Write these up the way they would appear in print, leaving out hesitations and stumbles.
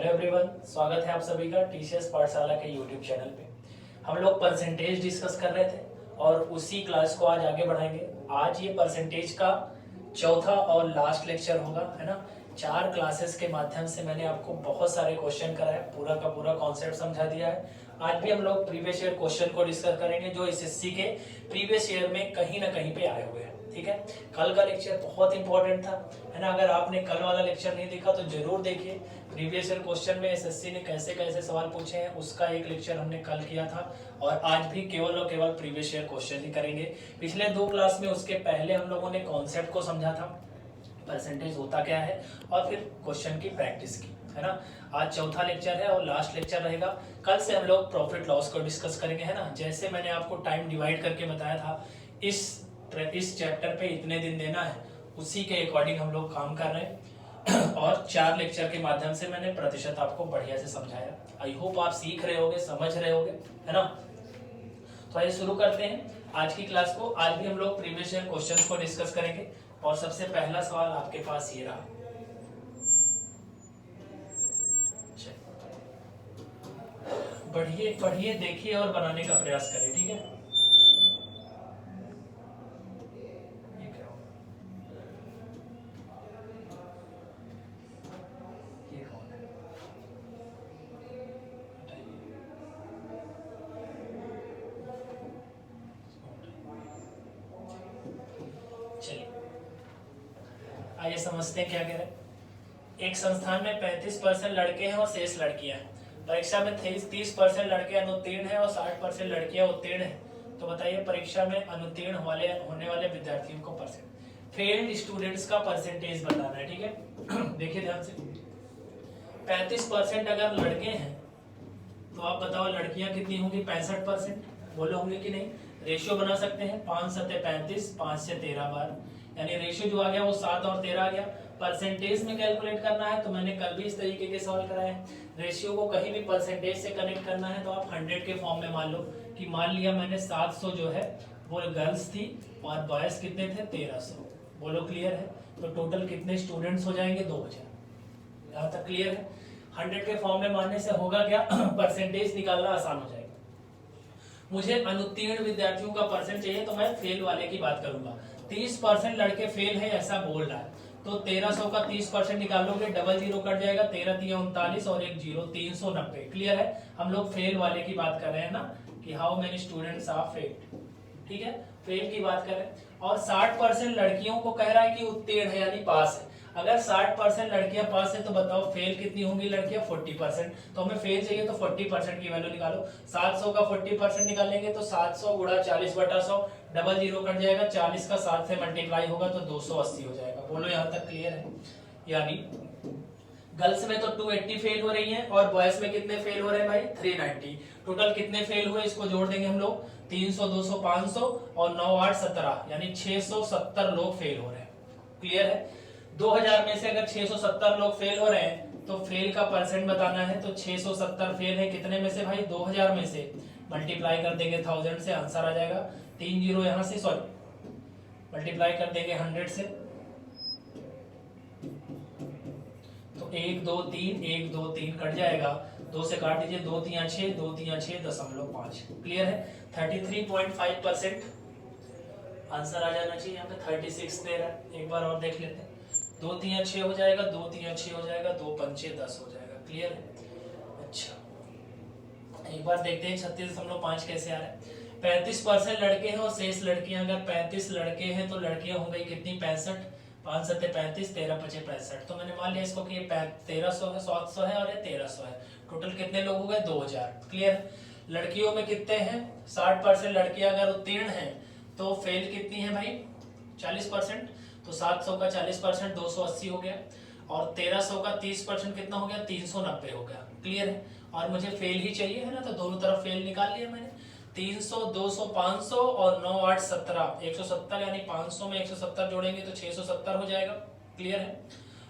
Hello everyone, स्वागत है आप सभी का टीसीएस पाठशाला के यूट्यूब चैनल पे। हम लोग परसेंटेज डिस्कस कर रहे थे और उसी क्लास को आज आगे बढ़ाएंगे। आज ये परसेंटेज का चौथा और लास्ट लेक्चर होगा, है ना। 4 क्लासेस के माध्यम से मैंने आपको बहुत सारे क्वेश्चन कराया, पूरा का पूरा कॉन्सेप्ट समझा दिया है। आज भी हम लोग प्रीवियस ईयर क्वेश्चन को डिस्कस करेंगे जो एसएससी के प्रीवियस ईयर में कहीं ना कहीं पे आए हुए हैं। ठीक है, कल का लेक्चर बहुत इंपॉर्टेंट था, है ना। अगर आपने कल वाला लेक्चर नहीं देखा तो जरूर देखिए। प्रीवियस ईयर क्वेश्चन में एसएससी ने कैसे कैसे सवाल पूछे हैं उसका एक लेक्चर हमने कल किया था और आज भी केवल और केवल प्रीवियस ईयर क्वेश्चन ही करेंगे। पिछले 2 क्लास में उसके पहले हम लोगों ने कॉन्सेप्ट को समझा था, परसेंटेज होता क्या है, और फिर क्वेश्चन की प्रैक्टिस की, है ना। आज चौथा लेक्चर है और लास्ट लेक्चर रहेगा। कल से हम लोग प्रॉफिट लॉस को डिस्कस करेंगे, है ना। जैसे मैंने आपको टाइम डिवाइड करके बताया था, इस चैप्टर पे इतने दिन देना है, उसी के अकॉर्डिंग हम लोग काम कर रहे हैं और 4 लेक्चर के माध्यम से मैंने प्रतिशत आपको बढ़िया से समझाया। आई होप आप सीख रहे होगे, समझ रहे होगे, है ना। तो आइए शुरू करते हैं आज की क्लास को। आज भी हम लोग प्रीवियस ईयर क्वेश्चंस को डिस्कस करेंगे और सबसे पहला सवाल आपके पास ये रहा। पढ़िए पढ़िए, देखिए और बनाने का प्रयास करें, ठीक है। आइए समझते हैं क्या कह रहे हैं। एक संस्थान में 35% लड़के हैं और शेष लड़कियां हैं। परीक्षा में 30% लड़के अनुत्तीर्ण हैं और 60% लड़कियां उत्तीर्ण हैं। तो बताइए परीक्षा में अनुत्तीर्ण होने वाले विद्यार्थियों को परसेंट, फेल्ड स्टूडेंट्स का परसेंटेज बताना है, ठीक है। देखिए ध्यान से, 35% अगर लड़के हैं तो आप बताओ लड़कियां कितनी होंगी? 65%। बोलो होंगे कि नहीं? रेशियो बना सकते हैं, 5 सत्ते 35, 5 से 13 बार, यानी रेशियो जो आ गया वो 7 और 13 आ गया। परसेंटेज में कैलकुलेट करना है तो मैंने कल भी इस तरीके के सवाल कराए हैं। रेशियो को कहीं भी परसेंटेज से कनेक्ट करना है तो आप 100 के फॉर्म में मान लो कि मान लिया मैंने 700 जो है वो गर्ल्स थी और बॉयज कितने थे? 1300। बोलो क्लियर है? तो टोटल कितने स्टूडेंट्स हो जाएंगे? 2000। यहाँ तक क्लियर है? 100 के फॉर्म में मानने से होगा क्या? परसेंटेज निकालना आसान हो जाएगा। मुझे अनुत्तीर्ण विद्यार्थियों का परसेंट चाहिए तो मैं फेल वाले की बात करूंगा। 30% लड़के फेल है ऐसा बोल रहा है, तो 1300 का 30% निकालोगे, डबल जीरो कट जाएगा, 13 3 39 और 1 जीरो, 390। क्लियर है? हम लोग फेल वाले की बात कर रहे हैं ना, कि how many students are fail, ठीक है, फेल की बात कर रहे हैं। और 60% लड़कियों को कह रहा है कि उत्तीर्ण है यानी पास है। अगर 60% लड़कियां पास है तो बताओ फेल कितनी होंगी लड़कियां? 40%। तो हमें फेल चाहिए तो 40% की वैल्यू निकालो। 700 का 40% निकालेंगे तो 700 गुणा 40/100, डबल जीरो कट जाएगा, 40 का 7 से मल्टीप्लाई होगा तो 280 हो जाएगा। बोलो यहाँ तक क्लियर है? यानी गर्ल्स में तो 280 फेल हो रही हैं और बॉयज में कितने फेल हो रहे हैं भाई? 390। टोटल कितने फेल हुए इसको जोड़ देंगे हम लोग, 300 200 500 और 9 8 17, यानी 670 लोग फेल हो रहे हैं। क्लियर है? 2000 में से अगर 670 लोग फेल हो रहे हैं तो फेल का परसेंट बताना है, तो 670 फेल है कितने में से भाई? 2000 में से। मल्टीप्लाई कर देंगे 1000 से, आंसर आ जाएगा 3 जीरो यहां से, सॉरी मल्टीप्लाई कर देंगे 100 से, तो 1 2 3 1 2 3 कट जाएगा, 2 से काट दीजिए, 2 3 6 2 3 6.5। क्लियर है? 33.5% आंसर आ जाना चाहिए। यहाँ पे 36 दे रहा है, एक बार और देख लेते हैं। 2 3 6 हो जाएगा, 2 3 6 हो जाएगा, 2 5 10 हो जाएगा। क्लियर है? अच्छा, एक बार देखते हैं 36.5 कैसे आ रहा है। 35% लड़के हैं और शेष लड़कियां। अगर 35 लड़के हैं तो लड़कियां हो गई कितनी? 65। 5 सत्ते 35, 13 पचे 65। तो मैंने मान लिया इसको कि 1300 है, 700 है और ये 1300 है। टोटल कितने लोग हो गए? 2000। क्लियर? लड़कियों में कितने हैं? 60% लड़कियां अगर उत्तीर्ण हैं तो फेल कितनी है भाई? 40%। तो 700 का 40% 280 हो गया, और 1300 का 30% कितना हो गया? 390 हो गया। क्लियर है? और मुझे फेल ही चाहिए, है ना, तो दोनों तरफ फेल निकाल लिया मैंने। 300 200 500 और 9 8 17, 170, यानी 500 में 170 जोड़ेंगे तो 670 हो जाएगा। क्लियर है?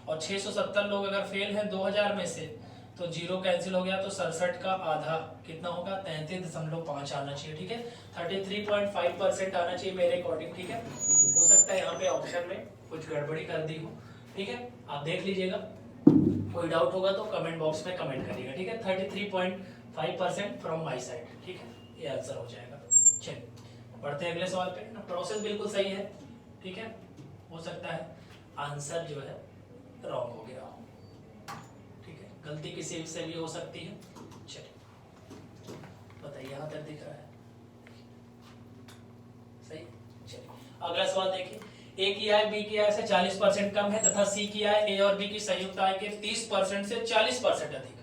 और 670 लोग अगर फेल हैं 2000 में से तो जीरो कैंसिल हो गया, तो 67 का आधा कितना होगा? 33.5 आना चाहिए। ठीक है? 33.5% आना चाहिए मेरे अकॉर्डिंग। ठीक है? हो सकता है यहाँ पे ऑप्शन में कुछ गड़बड़ी कर दी हो। ठीक है, आप देख लीजिएगा। कोई डाउट होगा तो कमेंट बॉक्स में कमेंट करिएगा, ठीक है। 33.5% फ्रॉम माई साइड, ठीक है, ये आंसर हो जाएगा। चलिए बढ़ते हैं अगले सवाल पे ना। प्रोसेस बिल्कुल सही है, ठीक है, हो सकता है आंसर जो है रॉन्ग हो गया हो, ठीक है, गलती किसी से भी हो सकती है। चलिए बताइए, यहाँ तक दिख रहा है सही। चलिए अगला सवाल देखिए, ए की आय बी की आय से 40% कम है तथा सी की आय ए और बी की संयुक्त आय के 30% से 40% अधिक।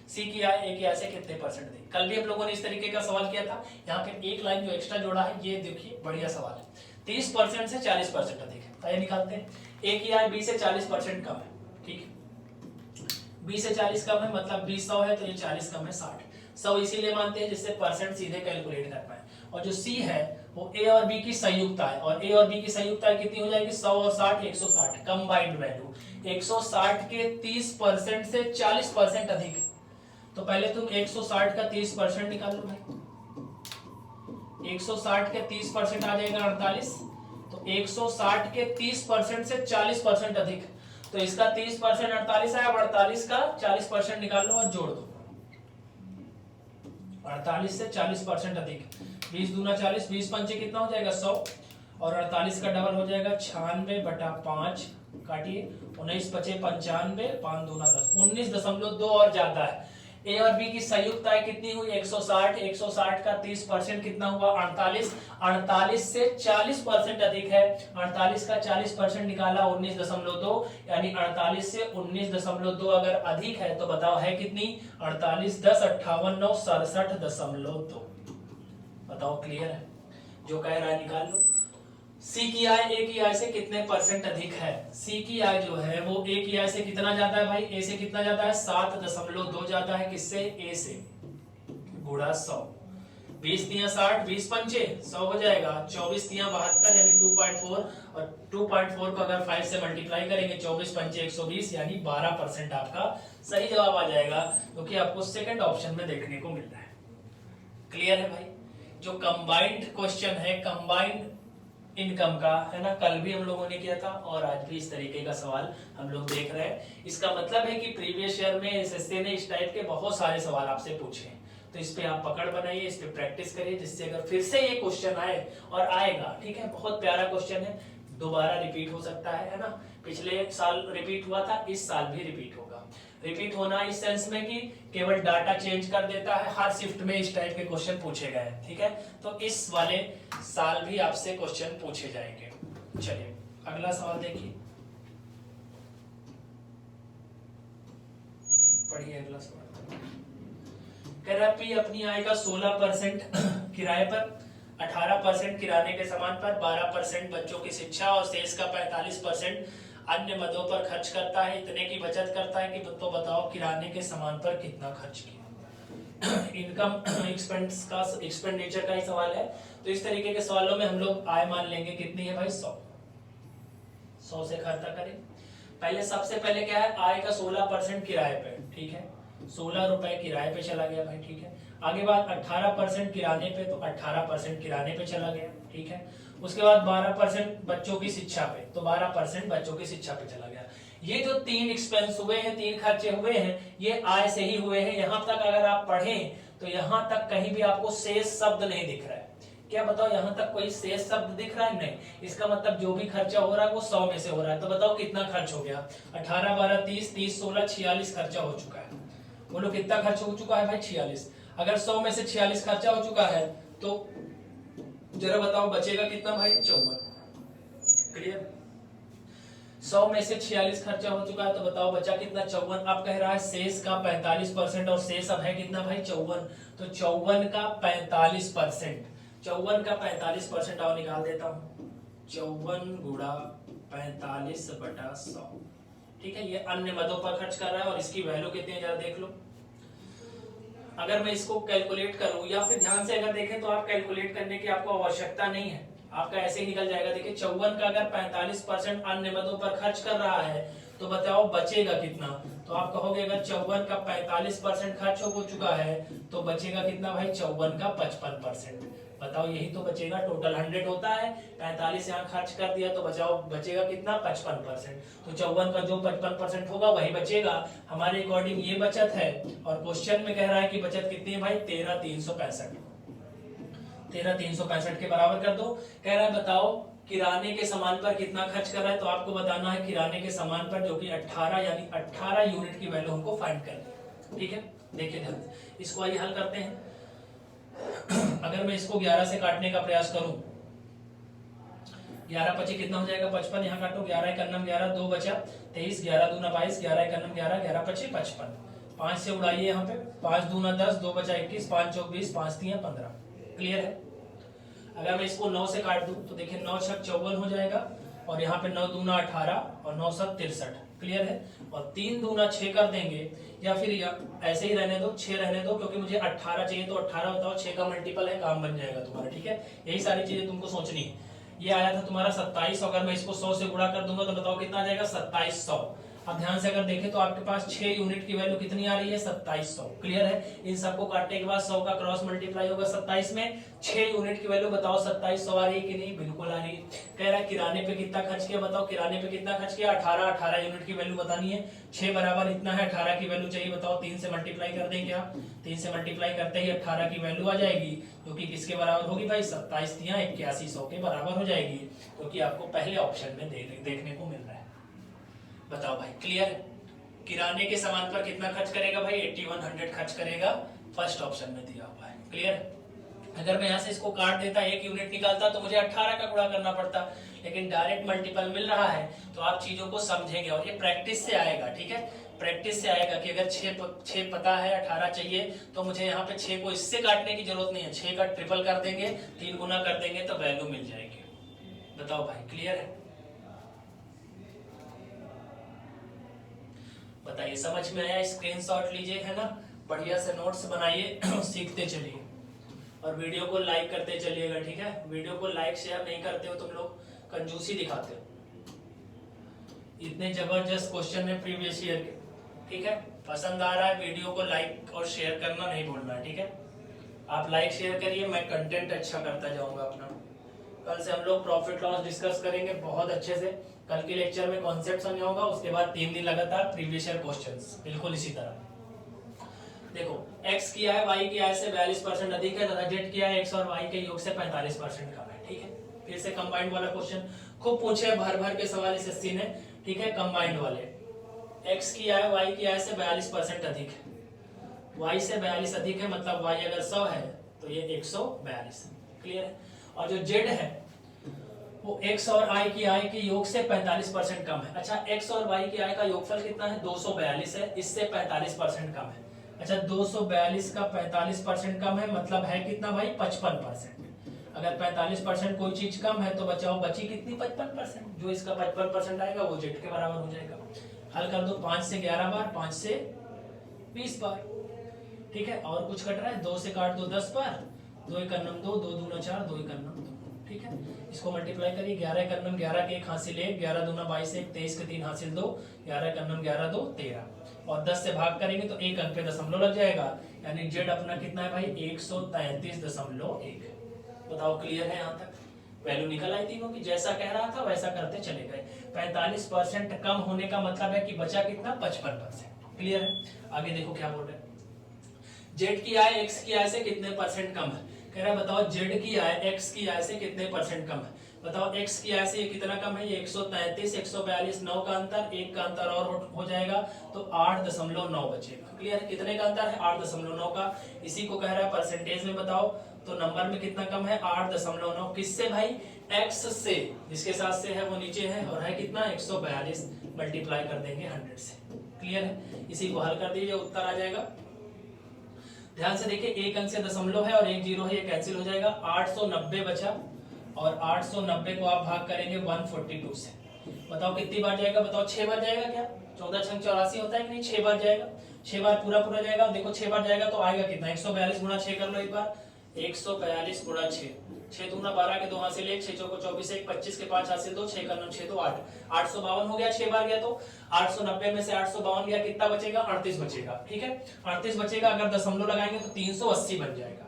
सी की आय ए की आय से कितने परसेंट अधिक? कल भी हम लोगों ने इस तरीके का सवाल किया था। यहाँ पे एक लाइन जो एक्स्ट्रा जोड़ा है, ये देखिए बढ़िया सवाल है। 30% से 40% अधिक है, तो ये निकालते हैं। ए की आय बी से 40% कम है, ठीक है, बी से 40 कम है, मतलब 20 100 है तो ये 40 कम है 60। 100 इसीलिए मानते हैं जिससे परसेंट सीधे कैलकुलेट कर पाए। और जो सी है वो ए और बी की संयुक्त आय, और ए और बी की संयुक्त आय कितनी हो जाएगी? 100 और 60 160, कंबाइंड वैल्यू 160 के 30% से 40% अधिक है। तो पहले तुम 160 का 30% निकाल लो भाई। 160 के 30% आ जाएगा 48, तो 160 के 30% से 40% अधिक, तो इसका 30% 48 है। अब 48 का 40% निकाल लो और जोड़ दो। 48 से 40% अधिक, 20 दूना 40, 20 पंचे कितना हो जाएगा? 100, और 48 का डबल हो जाएगा 96/5, काटिए, 19 पचे 95, 5 दूना 10, 19.2 और ज्यादा है। ए और बी की संयुक्त आय कितनी हुई? 160, 160 का 30% कितना हुआ? 48, 48 से 40% अधिक है। 48 का 40% निकाला 19.2, यानी 48 से 19.2 अगर अधिक है तो बताओ है कितनी? 48 10 58 9 67.2। बताओ क्लियर है? जो कह रहा है निकाल लो। सी की आय ए की आय से कितने परसेंट अधिक है? सी की आय जो है वो ए की आय से कितना जाता है भाई? ए से कितना जाता है? 7.2 जाता है। किससे? ए से, गुणा 100। 20 तिया 60, 20 पंचे 100 हो जाएगा, 24 तिया 72 यानी 2.4, और 2.4 को अगर 5 से मल्टीप्लाई करेंगे 24 पंचे 120 यानी 12% आपका सही जवाब आ जाएगा, क्योंकि आपको सेकंड ऑप्शन में देखने को मिल रहा है। क्लियर है भाई? जो कंबाइंड क्वेश्चन है, कंबाइंड इनकम का है ना, कल भी हम लोगों ने किया था और आज भी इस तरीके का सवाल हम लोग देख रहे हैं। इसका मतलब है कि प्रीवियस ईयर में एसएससी ने इस टाइप के बहुत सारे सवाल आपसे पूछे हैं, तो इस पे आप पकड़ बनाइए, इस पे प्रैक्टिस करिए, जिससे अगर फिर से ये क्वेश्चन आए, और आएगा, ठीक है, बहुत प्यारा क्वेश्चन है, दोबारा रिपीट हो सकता है ना। पिछले साल रिपीट हुआ था, इस साल भी रिपीट होगा। रिपीट होना इस सेंस में कि केवल डाटा चेंज कर देता है, हर शिफ्ट में इस टाइप के क्वेश्चन पूछे गए, ठीक है। तो इस वाले साल भी आपसे क्वेश्चन पूछे जाएंगे। चलिए अगला सवाल देखिए, पढ़िए अगला सवाल। कह रहा पी अपनी आय का 16% किराए पर, 18% किराने के सामान पर, 12% बच्चों की शिक्षा और शेष का 45% अन्य मदों पर खर्च करता है। इतने की बचत करता है कि तो बताओ किराने के सामान पर कितना खर्च किया। इनकम एक्सपेंस का, एक्सपेंडिचर का ही सवाल है। तो इस तरीके के सवालों में हम लोग आय मान लेंगे कितनी है भाई? 100 से खाता करें। पहले सबसे पहले क्या है? आय का 16% किराए पे, ठीक है, 16 रुपए किराए पे चला गया भाई, ठीक है। आगे बात 18% किराने पे, तो 18% किराने पे चला गया, ठीक है। उसके बाद 12% बच्चों की शिक्षा पे, तो 12% बच्चों की शिक्षा पे चला गया। ये जो 3 एक्सपेंस हुए हैं, 3 खर्चे हुए हैं, ये आय से ही हुए हैं। यहाँ तक अगर आप पढ़ें तो यहाँ तक कहीं भी आपको शेष शब्द नहीं दिख रहा है। क्या बताओ, यहाँ तक कोई शेष शब्द दिख रहा है? नहीं। इसका मतलब जो भी खर्चा हो रहा है वो 100 में से हो रहा है। तो बताओ कितना खर्च हो गया? 18 12 30 30 16 46 खर्चा हो चुका है। बोलो कितना खर्च हो चुका है भाई? 46। अगर 100 में से 46 खर्चा हो चुका है तो जरा बताओ बचेगा कितना भाई? 54। क्लियर? 100 में से 46 खर्चा हो चुका है तो बताओ बचा कितना? 54। अब कह रहा है शेष का 45%, और शेष अब है कितना भाई? 54। तो 54 का 45%, 54 का 45% और निकाल देता हूँ। 54 गुणा 45/100, ठीक है। ये अन्य मदों पर खर्च कर रहा है और इसकी वैल्यू कितनी है जरा देख लो। अगर मैं इसको कैलकुलेट करूं, या फिर ध्यान से अगर देखें तो आप कैलकुलेट करने की आपको आवश्यकता नहीं है, आपका ऐसे ही निकल जाएगा। देखिए 54 का अगर 45% अन्य मदों पर खर्च कर रहा है तो बताओ बचेगा कितना। तो आप कहोगे अगर 54 का 45% खर्च हो चुका है तो बचेगा कितना भाई, 54 का 55%। बताओ यही तो बचेगा। टोटल 100 होता है, 45 यहाँ खर्च कर दिया तो बचेगा कितना, 55%। तो 54 का जो 55% होगा वही बचेगा। हमारे अकॉर्डिंग ये बचत है। और क्वेश्चन में कह रहा है कि बचत कितनी है भाई, 13,365। 13,365 के बराबर कर दो। कह रहा है बताओ किराने के सामान पर कितना खर्च कर रहा है। तो आपको बताना है किराने के सामान पर, जो कि 18 यानी 18 यूनिट की वैल्यू हमको फाइंड करनी है। ठीक है, देखिए ध्यान से इसको आइए हल करते हैं। अगर मैं इसको 11 से काटने का प्रयास करूं, 11 पची कितना हो जाएगा, 55। यहाँ काटो, 11 एक अन्नम 11, 2 बचा 23, 11 दूना 22, 11 एक अन्नम 11, 11 पची 55। 5 से उड़ाइए यहाँ पे, 5 दूना 10, 2 बचा 21, 5 चौक 20, 5 3 15। क्लियर है। अगर मैं इसको 9 से काट दूं तो देखिए 9 छक 54 हो जाएगा, और यहाँ पे 9 दूना 18 और 9 7 63। क्लियर है। और 3 दूना 6 कर देंगे, या फिर ऐसे ही रहने दो, 6 रहने दो, क्योंकि मुझे 18 चाहिए। तो 18 बताओ 6 का मल्टीपल है, काम बन जाएगा तुम्हारा। ठीक है, यही सारी चीजें तुमको सोचनी है। ये आया था तुम्हारा 27, अगर मैं इसको 100 से गुणा कर दूंगा तो बताओ कितना आ जाएगा, 2700। अब ध्यान से अगर देखें तो आपके पास 6 यूनिट की वैल्यू कितनी आ रही है, 2700। क्लियर है। इन सबको काटने के बाद 100 का क्रॉस मल्टीप्लाई होगा 27 में, 6 यूनिट की वैल्यू बताओ 2700 आ रही है कि नहीं, बिल्कुल आ रही है। कह रहा है किराने पे कितना खर्च किया, बताओ किराने पे कितना खर्च किया, 18 यूनिट की वैल्यू बतानी है। 6 बराबर इतना है, 18 की वैल्यू चाहिए, बताओ 3 से मल्टीप्लाई कर देंगे आप। 3 से मल्टीप्लाई करते ही 18 की वैल्यू आ जाएगी, जो कि किसके बराबर होगी भाई, 27 तिया 8100 के बराबर हो जाएगी, क्योंकि आपको पहले ऑप्शन में देखने को मिल रहा है। बताओ भाई क्लियर है। किराने के सामान पर कितना खर्च करेगा भाई, 8100 खर्च करेगा, फर्स्ट ऑप्शन में दिया हुआ है। क्लियर। अगर मैं यहाँ से इसको काट देता, 1 यूनिट निकालता तो मुझे 18 का गुणा करना पड़ता, लेकिन डायरेक्ट मल्टीपल मिल रहा है तो आप चीजों को समझेंगे, और ये प्रैक्टिस से आएगा। ठीक है, प्रैक्टिस से आएगा कि अगर 6 पता है, 18 चाहिए, तो मुझे यहाँ पे 6 को इससे काटने की जरूरत नहीं है, 6 का ट्रिपल कर देंगे, 3 गुना कर देंगे तो वैल्यू मिल जाएगी। बताओ भाई क्लियर है। बताइए समझ में आया, स्क्रीनशॉट लीजिए, है ना, बढ़िया से नोट्स बनाइए, सीखते चलिए, और वीडियो को लाइक करते चलिएगा। ठीक है, वीडियो को लाइक शेयर नहीं करते हो तुम लोग, कंजूसी दिखाते हो। इतने जबरदस्त क्वेश्चन है प्रीवियस ईयर के। ठीक है, पसंद आ रहा है वीडियो को लाइक और शेयर करना नहीं भूलना है। ठीक है, आप लाइक शेयर करिए, मैं कंटेंट अच्छा करता जाऊंगा अपना। कल से हम लोग प्रॉफिट लॉस डिस्कस करेंगे बहुत अच्छे से। कल के लेक्चर में कॉन्सेप्ट समझा होगा, उसके बाद 3 दिन लगातार प्रीवियस ईयर क्वेश्चंस, बिल्कुल इसी तरह। देखो x किया है y किया है से 42% अधिक है, तथा z किया है x और y के योग से 45% कम है। ठीक है, फिर से कंबाइंड वाला क्वेश्चन खूब पूछे, भर भर के सवाल इस SC ने। ठीक है, कंबाइंड वाले, x किया है y किया है से 42% अधिक है, y से 42 अधिक है, मतलब y अगर 100 है तो ये 142। क्लियर है। और जो z है वो x और i के योग से 45% कम है। अच्छा, x और y के i का योगफल कितना है, 242 है, इससे 45% कम है। अच्छा, 242 का 45% कम है, मतलब है कितना भाई, 55%। अगर 45% कोई चीज कम है तो बचाओ बची कितनी, 55%। जो इसका 55% आएगा वो z के बराबर हो जाएगा। हल कर दो, 5 से 11 बार, 5 से 20 बार। ठीक है, और कुछ कट रहा है, 2 से काट दो 10 बार, 2 एक अन्नम 2, 2 दूना 4, 2 एक अन्नम 2। ठीक है, इसको मल्टीप्लाई करिए, 11 एक अन्नम 11 के 1 हासिल 1, 11 दूना 22 1, 23 के 3 हासिल 2, 11 एक अन्नम 11 2 13, और 10 से भाग करेंगे तो 1 अंक पे दशमलव लग जाएगा, यानी z अपना कितना है भाई, 133.1। बताओ क्लियर है यहाँ तक, वैल्यू निकल आई तीनों की, जैसा कह रहा था वैसा करते चले गए। 45% कम होने का मतलब है कि बचा कितना, 55%। क्लियर है। आगे देखो क्या बोल रहे हैं, z की आय x की आय से कितने परसेंट कम है। कह रहा है बताओ z की आय x की आय से कितने परसेंट कम है। बताओ x की आय से ये कितना कम है, ये 133, 142, 9 का अंतर, 1 का अंतर और हो जाएगा तो 8.9 बचेगा। क्लियर है, कितने का अंतर है, 8.9 का। इसी को कह रहा है परसेंटेज में बताओ, तो नंबर में कितना कम है, 8.9। किससे भाई, x से, जिसके साथ से है वो नीचे है, और है कितना 142, मल्टीप्लाई कर देंगे 100 से। क्लियर है, इसी को हल कर दीजिए, उत्तर आ जाएगा। ध्यान से देखिए, 1 अंक से दशमलव है और 1 जीरो है, ये कैंसिल हो जाएगा, 890 बचा, और 890 को आप भाग करेंगे 142 से। बताओ कितनी बार जाएगा, बताओ 6 बार जाएगा क्या, 14 छंग 84 होता है कि नहीं, 6 बार जाएगा, 6 बार पूरा जाएगा। देखो 6 बार जाएगा तो आएगा कितना, 142 गुणा 6 कर लो एक बार, 142 गुणा 6, 6 दूना 12 के 2 हासिल 1, 6 चौको 24 1, 25 के 5 हासिल 2, 6 का 9 6 तो 8, 852 हो गया 6 बार गया तो 890 में से 852 गया, कितना बचेगा 38 बचेगा। ठीक है 38 बचेगा, अगर दशमलव लगाएंगे तो 380 बन जाएगा।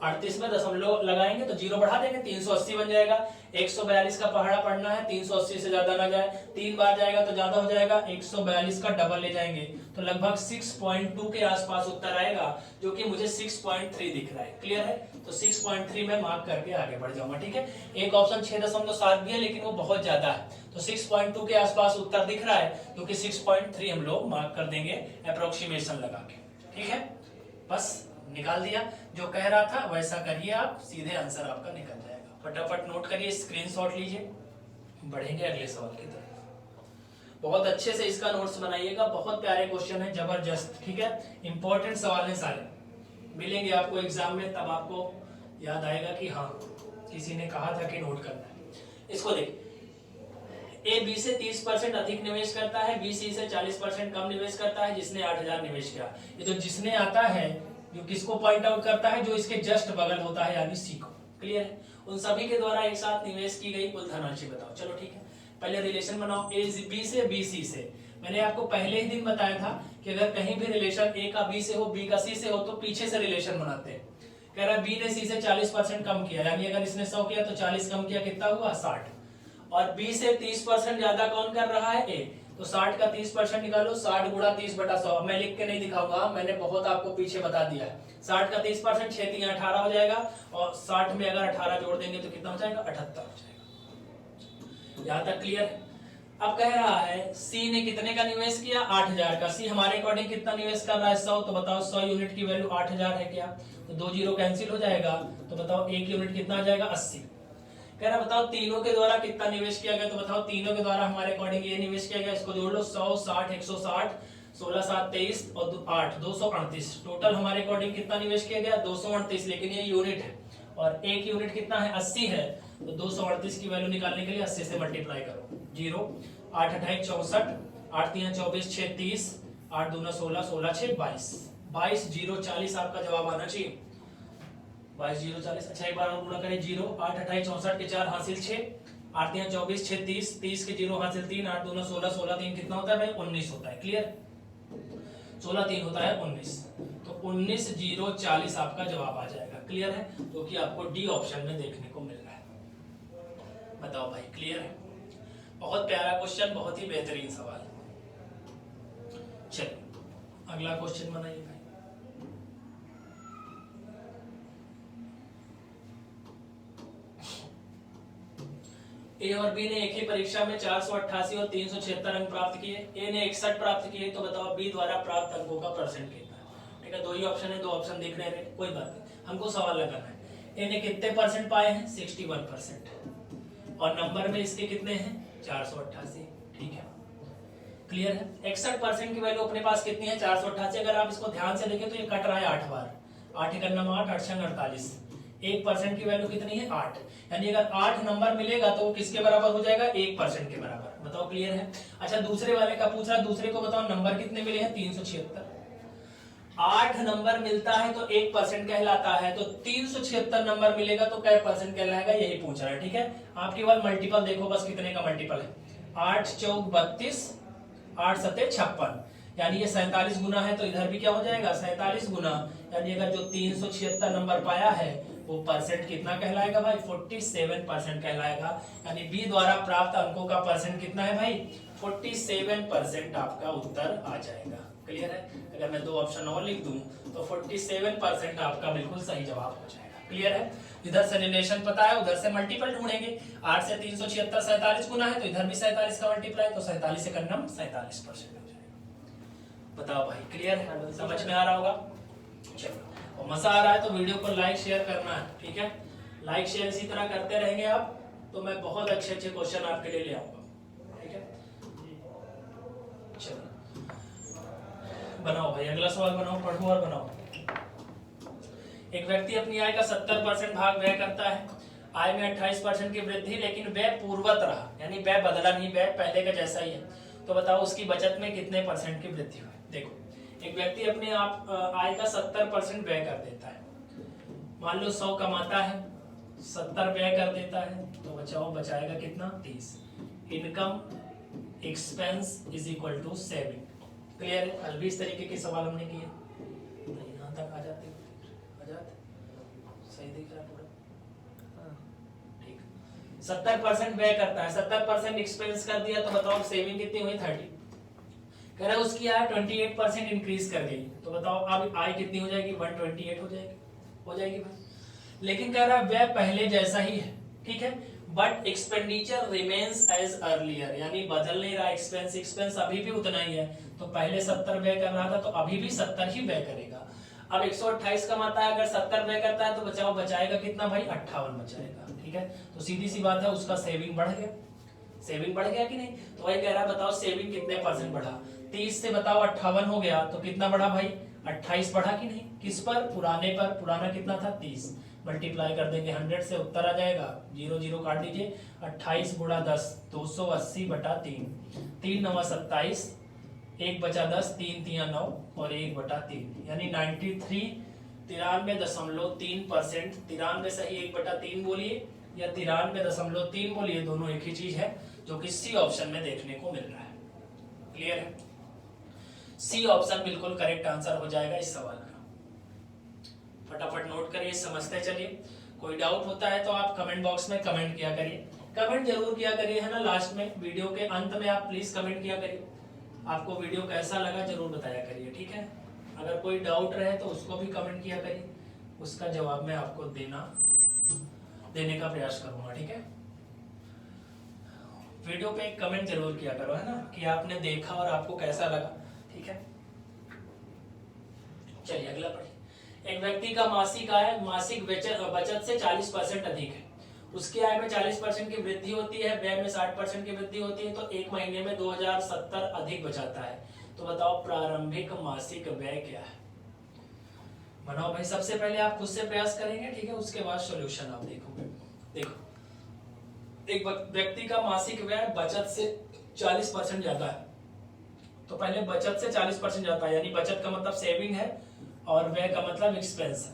38 में दशमलव लगाएंगे तो जीरो बढ़ा देंगे 380 बन जाएगा। 142 का पहाड़ा पढ़ना है, 380 से ज्यादा ना जाए, 3 बार जाएगा तो ज्यादा हो जाएगा, 142 का डबल ले जाएंगे तो लगभग 6.2 के आसपास उत्तर आएगा, जो कि मुझे 6.3 दिख रहा है। क्लियर है, तो 6.3 में मार्क करके आगे बढ़ जाऊंगा। ठीक है, एक ऑप्शन 6.7 भी है लेकिन वो बहुत ज्यादा है, तो 6.2 के आसपास उत्तर दिख रहा है, क्योंकि 6.3 हम लोग मार्क कर देंगे अप्रोक्सीमेशन लगा के। ठीक है, बस निकाल दिया, जो कह रहा था वैसा करिए आप, सीधे आंसर आपका निकल जाएगा। फटाफट नोट करिए, स्क्रीनशॉट लीजिए, बढ़ेंगे अगले सवाल की तरफ। बहुत अच्छे से इसका नोट्स बनाइएगा, बहुत प्यारे क्वेश्चन है, जबरदस्त। ठीक है, इंपॉर्टेंट सवाल है सारे, मिलेंगे आपको एग्जाम में, तब आपको याद आएगा कि हाँ किसी ने कहा था कि नोट करना है। इसको देख, ए बी से 30% अधिक निवेश करता है, बी सी से 40% कम निवेश करता है, जिसने 8000 निवेश किया। ये जो जिसने आता है, जो किसको पॉइंट आउट करता है, जो इसके जस्ट बगल होता है, यानी सी को। क्लियर है, उन सभी के द्वारा एक साथ निवेश की गई कुल धनराशि बताओ। चलो ठीक है, पहले रिलेशन बनाओ ए बी से बी सी से। मैंने आपको पहले ही दिन बताया था कि अगर कहीं भी रिलेशन ए का बी से हो, बी का सी से हो, तो पीछे से रिलेशन बनाते हैं। कह रहा है बी ने सी से 40% कम किया, यानी अगर इसने 100 किया तो 40 कम किया, कितना हुआ 60। और बी से 30% ज्यादा कौन कर रहा है, ए, तो 60 का 30% निकालो, 60 गुणा 30/100। मैं लिख के नहीं दिखाऊंगा, मैंने बहुत आपको पीछे बता दिया है। 60 का 30%, 6 3 18 हो जाएगा, और 60 में अगर 18 जोड़ देंगे तो कितना हो जाएगा 78 हो जाएगा। यहां तक क्लियर है। अब कह रहा है सी ने कितने का निवेश किया, 8000 का। सी हमारे अकॉर्डिंग कितना निवेश कर रहा है, 100, तो बताओ 100 यूनिट की वैल्यू 8000 है क्या, तो 2 जीरो कैंसिल हो जाएगा, तो बताओ 1 यूनिट कितना आ जाएगा 80। कह रहा बताओ तीनों के द्वारा कितना निवेश किया गया, तो बताओ तीनों के द्वारा हमारे अकॉर्डिंग ये निवेश किया गया, इसको जोड़ लो, 100 60 160 16 7 23 और 8 238। टोटल हमारे अकॉर्डिंग कितना निवेश किया गया 238, लेकिन ये यूनिट है और एक यूनिट कितना है 80 है, तो 238 की वैल्यू निकालने के लिए 80 से मल्टीप्लाई करो। 0 8 28 64 8 3 24 6 30 8 2 16 16 6 22 22 0 40 आपका जवाब आना चाहिए। 22 0 40। अच्छा एक बार और गुणा करें, 0 8 28 64 के 4 हासिल 6 8 3 24 6 30 30 के 0 हासिल 3 8 2 16 16 3 कितना होता है भाई 19 होता है। क्लियर, 16 3 होता है 19, तो 19 0 40 आपका जवाब आ जाएगा। क्लियर है, तो कि आपको डी ऑप्शन में देखने को मिल रहा है। बताओ भाई क्लियर है, बहुत प्यारा क्वेश्चन, बहुत ही बेहतरीन सवाल। चलिए अगला क्वेश्चन बनाइए भाई। ए और बी ने एक ही परीक्षा में 488 और 376 अंक प्राप्त किए। ए ने 61 प्राप्त किए, तो बताओ बी द्वारा प्राप्त अंकों का परसेंट कितना है। ठीक है, दो ही ऑप्शन है, दो ऑप्शन दिख रहे हैं, कोई बात नहीं, हमको सवाल लगाना है। ए ने कितने परसेंट पाए हैं 61%, और नंबर में इसके कितने हैं 488। ठीक है, क्लियर है। 61% की वैल्यू अपने पास कितनी है 488। अगर आप इसको ध्यान से देखें तो ये कट रहा है 8 बार, 8 1 9 8 8 6 48। 1% की वैल्यू कितनी है 8, यानी अगर 8 नंबर मिलेगा तो वो किसके बराबर हो जाएगा 1% के बराबर। बताओ क्लियर है। अच्छा दूसरे वाले का पूछ रहा, दूसरे को बताओ नंबर कितने मिले हैं 376। 8 नंबर मिलता है तो 1% कहलाता है, तो 376 नंबर मिलेगा तो कै परसेंट कहलाएगा, यही पूछ रहा है। ठीक है, आप केवल मल्टीपल देखो बस कितने का मल्टीपल है। 8 चौक 32 8 सत्ते 56, यानी ये 47 गुना है, तो इधर भी क्या हो जाएगा 47 गुना, यानी अगर जो 376 नंबर पाया है वो परसेंट कितना कहलाएगा भाई 47% कहलाएगा। यानी बी द्वारा प्राप्त अंकों का परसेंट कितना है भाई 47% आपका उत्तर आ जाएगा। क्लियर है, अगर मैं दो ऑप्शन और लिख दूं तो 47% आपका बिल्कुल सही जवाब हो जाएगा। क्लियर है, इधर से रिलेशन पता है, उधर से मल्टीपल ढूंढेंगे। 8 से 376 47 गुना है, तो इधर भी 47 का मल्टीप्लाई, तो 47 से करना 47% हो जाएगा। बताओ भाई क्लियर है, समझ में आ रहा होगा। चलो, और मजा आ रहा है तो वीडियो को लाइक शेयर करना है। ठीक है, लाइक शेयर इसी तरह करते रहेंगे आप, तो मैं बहुत अच्छे अच्छे क्वेश्चन आपके लिए ले आऊंगा। ठीक है, चलो बनाओ भाई, अगला सवाल बनाओ, पढ़ो और बनाओ। एक व्यक्ति अपनी आय का 70% भाग व्यय करता है। आय में 28% की वृद्धि, लेकिन व्यय पूर्वत रहा, यानी व्यय बदला नहीं, व्यय पहले का जैसा ही है। तो बताओ उसकी बचत में कितने परसेंट की वृद्धि हुई। देखो, एक व्यक्ति अपने आप आय का 70% व्यय कर देता है। मान लो 100 कमाता है 70 व्यय कर देता है तो बचाएगा कितना 30। Income expense is equal to saving. Clear है? कल भी इस तरीके के सवाल हमने किए, तो यहाँ तक आ जाते सही दिख रहा है पूरा? ठीक। 70% व्यय करता है, 70% एक्सपेंस कर दिया तो बताओ सेविंग कितनी हुई 30। कह रहा है उसकी आय 28% इंक्रीज कर गई तो बताओ अब आय कितनी हो जाएगी 128 हो जाएगी भाई। लेकिन कह रहा है व्यय पहले जैसा ही है, ठीक है, but expenditure remains as earlier, यानी बदल नहीं रहा एक्सपेंस अभी भी उतना ही है। तो पहले 70 व्यय कर रहा था तो अभी भी 70 ही व्यय करेगा। अब 128 कमाता है, अगर 70 व्यय करता है तो बचाएगा कितना भाई 58 बचाएगा। ठीक है, तो सीधी सी बात है उसका सेविंग बढ़ गया कि नहीं? तो वही कह रहा है बताओ सेविंग कितने परसेंट बढ़ा। 30 से बताओ 58 हो गया तो कितना बढ़ा भाई 28 बढ़ा कि नहीं? किस पर? पुराने पर। पुराना कितना था 30, मल्टीप्लाई कर देंगे 100 से, उत्तर आ जाएगा 0 0 काट दीजिए। 28 गुणा 10 280 बटा 3, 3 9 27, 1 बचा 10, 3 3 9 और 1 बटा 3, यानी 93.3% 93 सही 1 बटा 3 बोलिए या 93.3 बोलिए, दोनों एक ही चीज है जो कि सी ऑप्शन में देखने को मिल रहा है। क्लियर है? सी ऑप्शन बिल्कुल करेक्ट आंसर हो जाएगा इस सवाल का। फटाफट नोट करिए, समझते चलिए। कोई डाउट होता है तो आप कमेंट बॉक्स में कमेंट किया करिए, कमेंट जरूर किया करिए, है ना। लास्ट में वीडियो के अंत में आप प्लीज कमेंट किया करिए, आपको वीडियो कैसा लगा जरूर बताया करिए। ठीक है, अगर कोई डाउट रहे तो उसको भी कमेंट किया करिए, उसका जवाब मैं आपको देने का प्रयास करूंगा। ठीक है, वीडियो पे एक कमेंट जरूर किया करो, है ना, कि आपने देखा और आपको कैसा लगा। ठीक है, चलिए अगला पढ़िए। एक व्यक्ति का मासिक आय मासिक बचत से 40% अधिक है, उसकी आय में 40% की वृद्धि होती है, व्यय में 60% की वृद्धि होती है, तो एक महीने में 2070 अधिक बचाता है। तो बताओ प्रारंभिक मासिक व्यय क्या है? बनाओ भाई, सबसे पहले आप खुद से प्रयास करेंगे, ठीक है, उसके बाद सॉल्यूशन आप देखोगे। देखो, एक व्यक्ति का मासिक व्यय बचत से 40% ज्यादा है, तो पहले बचत से 40% ज्यादा है, यानी बचत का मतलब सेविंग है और व्यय का मतलब एक्सपेंस है।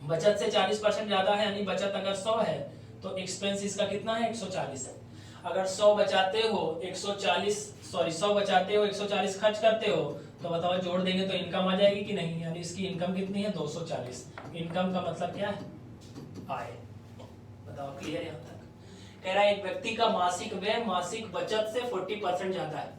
बचत से 40% ज्यादा है, यानी बचत अगर 100 है तो एक्सपेंस इसका कितना है 140 है। अगर 100 बचाते हो 140 खर्च करते हो तो बताओ जोड़ देंगे तो इनकम आ जाएगी कि नहीं? यानी इसकी इनकम कितनी है 240। इनकम का मतलब क्या है? आय। बताओ क्लियर है यहाँ तक? कह रहा है एक व्यक्ति का मासिक व्यय मासिक बचत से 40% ज्यादा है,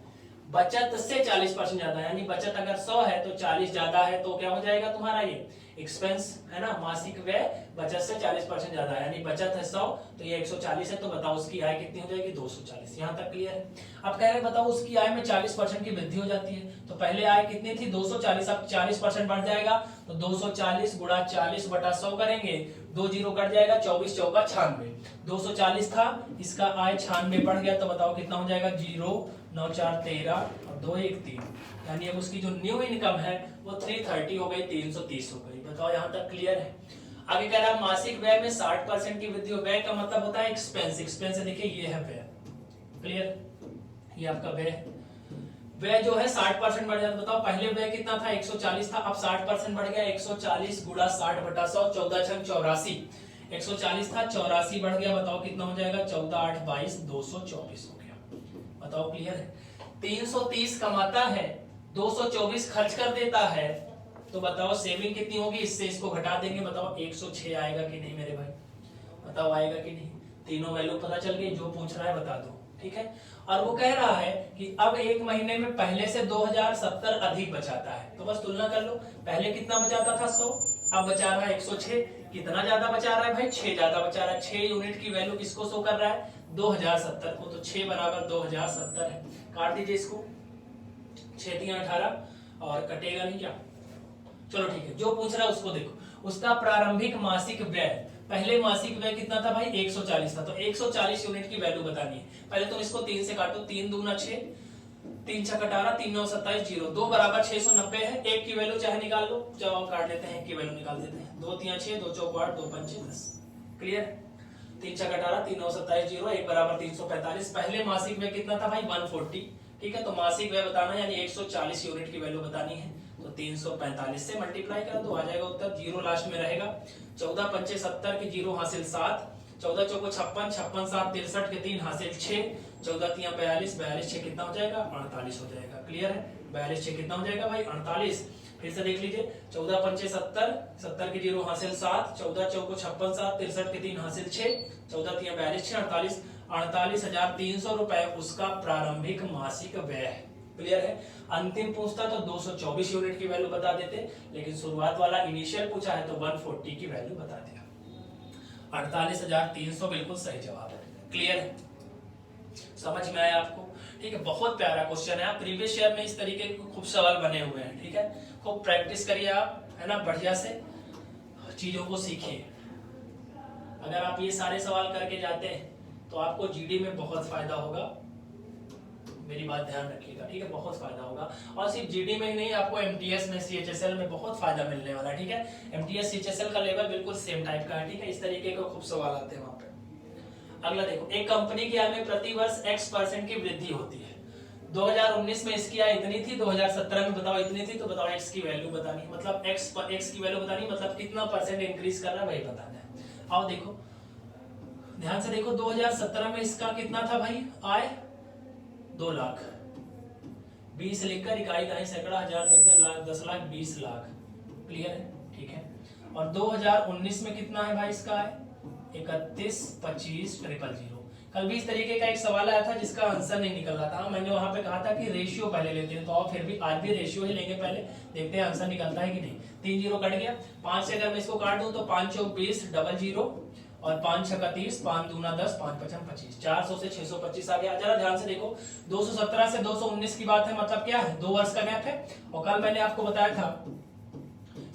बचत से 40% ज्यादा है, यानी बचत अगर 100 है तो 40 ज्यादा है, तो क्या हो जाएगा तुम्हारा ये एक्सपेंस, है ना। मासिक व्यय बचत से 40% ज्यादा है, यानी बचत है 100 तो ये 140 है, तो बताओ उसकी आय कितनी हो जाएगी 240। यहाँ तक क्लियर है? अब कह रहे बताओ उसकी आय में 40% की वृद्धि हो जाती है, तो पहले आय कितनी थी 240, अब 40% बढ़ जाएगा तो 240 गुणा 40 बटा 100 करेंगे, 2 0 कट जाएगा, 24 चौका 96, 240 था, इसका आय 96 बढ़ गया, तो बताओ कितना हो जाएगा 0 9 4 13 और 2 1 3, यानी अब उसकी जो न्यू इनकम है वो 330 हो गई, 330 हो गई। बताओ यहाँ तक क्लियर है? आगे कह रहा है मासिक व्यय में 60% की वृद्धि हो, व्यय का मतलब होता है एक्सपेंस, एक्सपेंस देखिए ये है व्यय। क्लियर? ये आपका व्यय, व्यय जो है 60% बढ़ जाता है। बताओ पहले व्यय कितना था 140 था, अब 60% बढ़ गया, 140 गुणा 60 बटा 100, 14 छंग 84, 140 था 84 बढ़ गया, बताओ कितना हो जाएगा 14 8 22 224 हो गया। बताओ क्लियर है? 330 कमाता है 224 खर्च कर देता है, तो बताओ सेविंग कितनी होगी? इससे इसको घटा देंगे, बताओ 106 आएगा कि नहीं मेरे भाई? बताओ आएगा कि नहीं? तीनों वैल्यू पता चल गई, जो पूछ रहा है बता दो। ठीक है, और वो कह रहा है कि अब एक महीने में पहले से 2070 अधिक बचाता है, तो बस तुलना कर लो, पहले कितना बचाता था 100, अब बचा रहा है 106, कितना ज्यादा बचा रहा है भाई 6 ज्यादा बचा रहा है। 6 यूनिट की वैल्यू किसको शो कर रहा है 2070 को, तो 6 बराबर 2070 है। काट दीजिए इसको, 6 3 18 और कटेगा नहीं क्या? चलो ठीक है, जो पूछ रहा है उसको देखो, उसका प्रारंभिक मासिक व्यय, पहले मासिक व्यय कितना था भाई 140 था, तो 140 यूनिट की वैल्यू बतानी है। पहले तुम इसको 3 से काटो, 3 दूना 6, 3 6 18, 3 9 27 0, 2 बराबर 690 है। 1 की वैल्यू चाहे निकाल लो, जवाब काट लेते हैं, 1 की वैल्यू निकाल देते हैं, 2 3 6, 2 चौक 8, 2 5 10। क्लियर? 3 6 18, 3 9 27 0, 1 बराबर 345। पहले मासिक व्यय कितना था भाई 140, ठीक है। तो मासिक व्यय बताना यानी 140 यूनिट की वैल्यू बतानी है, तो 345 से मल्टीप्लाई करा तो आ जाएगा उत्तर, जीरो लास्ट में रहेगा। 14 पंचे 70 के जीरो हासिल 7, 14 चौको 56, 56 7 63 के 3 हासिल 6, 14 तिया 42, 42 6 कितना हो जाएगा 48 हो जाएगा। क्लियर है, 42 6 कितना हो जाएगा भाई 48। फिर से देख लीजिए, 14 पंचे 70, 70 के जीरो हासिल 7, 14 चौको 56 7 63 के 3 हासिल 6, 14 तिया 42 6 48, 48,300 रुपए उसका प्रारंभिक मासिक व्यय है। क्लियर है। अंतिम पूछता तो 224 यूनिट की वैल्यू बता देते, लेकिन शुरुआत वाला इनिशियल पूछा है तो 140 की वैल्यू बता दिया। 48,300 बिल्कुल सही जवाब है। क्लियर है, समझ में आया आपको? ठीक है, बहुत प्यारा क्वेश्चन है। प्रीवियस ईयर में इस तरीके के खूब सवाल बने हुए हैं। ठीक है, खूब प्रैक्टिस करिए आप, है ना, बढ़िया से चीजों को सीखिए। अगर आप ये सारे सवाल करके जाते हैं तो आपको जीडी में बहुत फायदा होगा, मेरी बात ध्यान रखिएगा। ठीक है, बहुत फायदा होगा। और सिर्फ जीडी में ही नहीं, आपको एमटीएस में, सीएचएसएल में बहुत फायदा मिलने वाला है। ठीक है, एमटीएस सीएचएसएल का लेवल बिल्कुल सेम टाइप का है। ठीक है, इस तरीके के खूब सवाल आते हैं वहां पे। अगला देखो, एक कंपनी की आय में प्रति वर्ष x% की वृद्धि होती है। 2019 में इसकी आय इतनी थी, 2017 में बताओ इतनी थी, तो बताओ x की वैल्यू बतानी है, मतलब x की वैल्यू बतानी, मतलब कितना परसेंट इंक्रीज कर रहा है वही बताना है। आओ देखो, ध्यान से देखो, 2017 में इसका कितना था भाई आय 2 लाख, 20 लिखकर इकाई दाई सैकड़ा हजार दर्जन लाख 10 लाख 20 लाख। क्लियर है, ठीक है। और 2019 में कितना है भाई इसका आय 31 25 000। कल भी इस तरीके का एक सवाल आया था जिसका आंसर नहीं निकल रहा था। मैंने वहां पे कहा था कि रेशियो पहले लेते हैं, तो आप फिर भी आज भी रेशियो ही लेंगे, पहले देखते हैं आंसर निकलता है कि नहीं। 3 जीरो कट गया, 5 से अगर मैं इसको काट दूं तो 5 चौक 20 डबल जीरो और 5 छक्का 30, 5 दूना 10, 5 पचम 25, 400 से 625 आ गया। जरा ध्यान से देखो, 217 से 219 की बात है, मतलब क्या है 2 वर्ष का गैप है। और कल मैंने आपको बताया था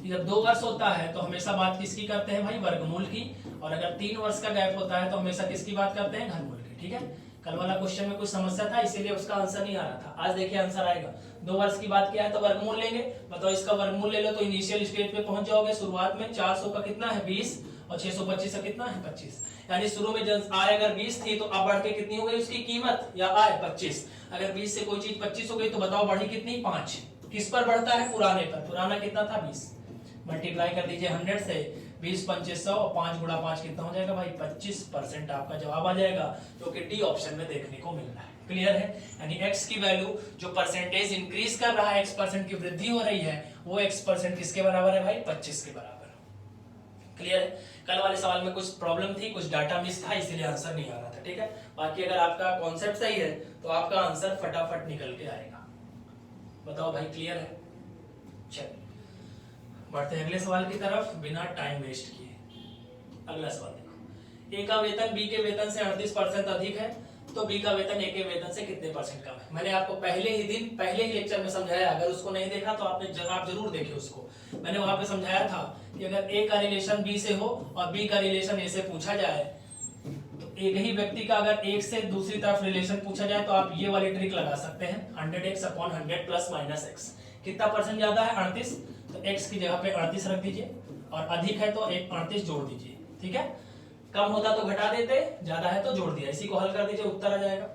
कि जब 2 वर्ष होता है तो हमेशा बात किसकी करते हैं भाई वर्गमूल की, और अगर 3 वर्ष का गैप होता है तो हमेशा किसकी बात करते हैं घनमूल की। ठीक है, कल वाला क्वेश्चन में कुछ समस्या था इसीलिए उसका आंसर नहीं आ रहा था। आज देखिए आंसर आएगा। 2 वर्ष की बात किया है तो वर्गमूल लेंगे, बताओ इसका वर्गमूल ले लो तो इनिशियल स्टेज पे पहुंच जाओगे। शुरुआत में 400 का कितना है 20 और 625 का कितना है 25, यानी शुरू में जब आय अगर 20 थी तो अब बढ़ के कितनी हो गई उसकी कीमत या आय 25। अगर 20 से कोई चीज 25 हो गई तो बताओ बढ़ी कितनी 5। किस पर बढ़ता है पुराने पर, पुराना कितना था 20, मल्टीप्लाई कर दीजिए 100 से, 20 पंचे 100 और 5 गुणा 5 कितना हो जाएगा भाई 25% आपका जवाब आ जाएगा, जो कि डी ऑप्शन में देखने को मिल रहा है। क्लियर है, यानी x की वैल्यू जो परसेंटेज इंक्रीज कर रहा है, x% की वृद्धि हो रही है, वो x% किसके बराबर है भाई 25 के बराबर। क्लियर है, कल वाले सवाल में कुछ प्रॉब्लम थी, कुछ डाटा मिस था, इसीलिए आंसर नहीं आ रहा था। ठीक है, बाकी अगर आपका कॉन्सेप्ट सही है तो आपका आंसर फटाफट निकल के आएगा। बताओ भाई क्लियर है? चलिए बढ़ते हैं अगले सवाल की तरफ बिना टाइम वेस्ट किए। अगला सवाल देखो, ए का वेतन बी के वेतन से 38% अधिक है, तो बी का वेतन ए के वेतन से कितने परसेंट कम है। मैंने आपको पहले ही दिन पहले ही लेक्चर में समझाया, अगर उसको नहीं देखा तो आपने आप जरूर देखे उसको। मैंने वहां पे समझाया था कि अगर ए का रिलेशन बी से हो और बी का रिलेशन ए से पूछा जाए, तो एक ही व्यक्ति का अगर एक से दूसरी तरफ रिलेशन पूछा जाए तो आप ये वाली ट्रिक लगा सकते हैं, 100x/100 प्लस माइनस x। कितना परसेंट ज्यादा है 38, तो x की जगह पे 38 रख दीजिए, और अधिक है तो एक 38 जोड़ दीजिए। ठीक है, कम होता तो घटा देते, ज्यादा है तो जोड़ दिया। इसी को हल कर दीजिए, उत्तर आ जाएगा।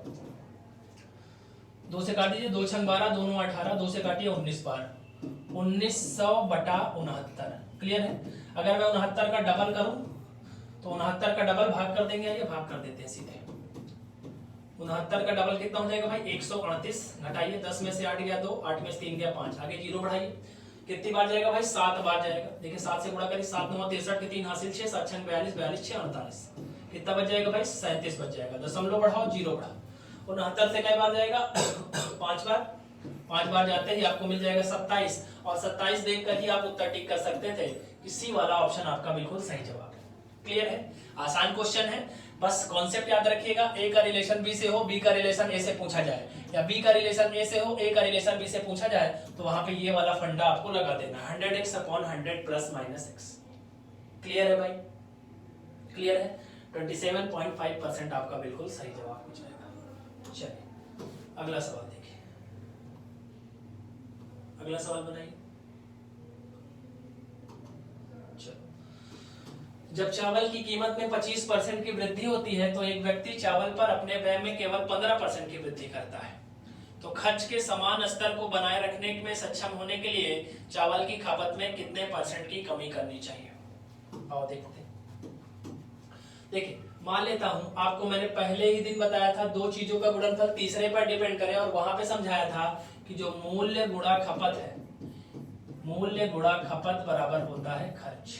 2 से काट दीजिए, 2 छंग 12, दोनों 18, 2 से काटिए 19 बार, 1900/69। क्लियर है, अगर मैं 69 का डबल करूं तो 69 का डबल भाग कर देंगे, ये भाग कर देते हैं सीधे। 69 का डबल कितना हो जाएगा भाई 138, घटाइए 10 में से 8 गया 2, 8 में से 3 गया 5, आगे जीरो बढ़ाइए, कितनी बार जाएगा भाई 7 बार जाएगा। देखिए 7 से गुणा करिए, 7 9 63 के 3 हासिल 6, 7 6 42, 42 6 48, कितना बच जाएगा भाई 37 बच जाएगा। दशमलव बढ़ाओ, जीरो बढ़ाओ, 69 से कई बार जाएगा 5 बार, 5 बार जाते ही आपको मिल जाएगा 27, और 27 देखकर ही आप उत्तर टिक कर सकते थे कि सी वाला ऑप्शन आपका बिल्कुल सही जवाब है। क्लियर है, आसान क्वेश्चन है, बस कॉन्सेप्ट याद रखिएगा। ए का रिलेशन बी से हो, बी का रिलेशन ए से पूछा जाए, या बी का रिलेशन ए से हो, ए का रिलेशन बी से पूछा जाए, तो वहां पे ये वाला फंडा आपको लगा देना, 100x/100 plus minus x। Clear है भाई? क्लियर है, 27.5% आपका बिल्कुल सही जवाब हो जाएगा। चलिए अगला सवाल देखिए, अगला सवाल बनाइए। जब चावल की कीमत में 25% की वृद्धि होती है तो एक व्यक्ति चावल पर अपने व्यय में केवल 15% की वृद्धि करता है। तो खर्च के समान स्तर को बनाए रखने में सक्षम होने के लिए चावल की खपत में कितने % की कमी करनी चाहिए? आओ देखते हैं। देखिए मान लेता हूं आपको मैंने पहले ही दिन बताया था दो चीजों का गुणनफल तीसरे पर डिपेंड करे, और वहां पे समझाया था कि जो मूल्य गुणा खपत है, मूल्य गुणा खपत बराबर होता है खर्च।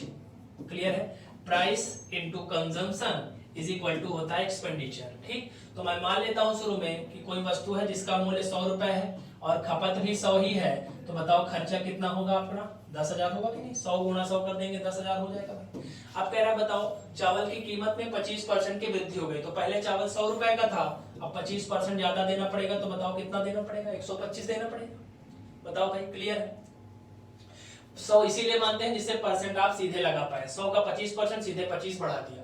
क्लियर है? Price into consumption is equal to होता है एक्सपेंडिचर। ठीक, तो मैं मान लेता हूं शुरू में कि कोई वस्तु है जिसका मूल्य 100 रुपए है और खपत भी 100 ही है, तो बताओ खर्चा कितना होगा अपना? 10,000 होगा कि नहीं? 100 गुणा 100 कर देंगे 10,000 हो जाएगा भाई। अब कह रहा है बताओ चावल की कीमत में 25% की वृद्धि हो गई, तो पहले चावल 100 रुपए का था, अब 25% ज्यादा देना पड़ेगा, तो बताओ कितना देना पड़ेगा? 125 देना पड़ेगा। बताओ भाई, क्लियर है? 100 इसीलिए मानते हैं जिससे परसेंट आप सीधे लगा पाए। 100 का 25% सीधे 25 बढ़ा दिया।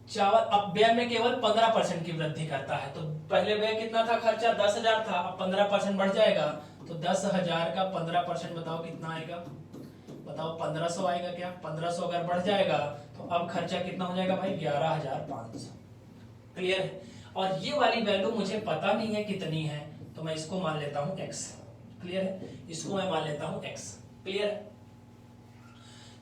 चावल अब व्यय में केवल 15% की वृद्धि करता है, तो पहले व्यय कितना था? खर्चा 10,000 था, अब 15% बढ़ जाएगा, तो 10,000 का 15% बताओ कितना आएगा? बताओ 1500 आएगा क्या? 1500 अगर बढ़ जाएगा तो अब खर्चा कितना हो जाएगा भाई? 11,500। क्लियर है? और ये वाली वैल्यू मुझे पता नहीं है कितनी है, तो मैं इसको मान लेता हूं x। क्लियर है? इसको मैं मान लेता हूं x। क्लियर है?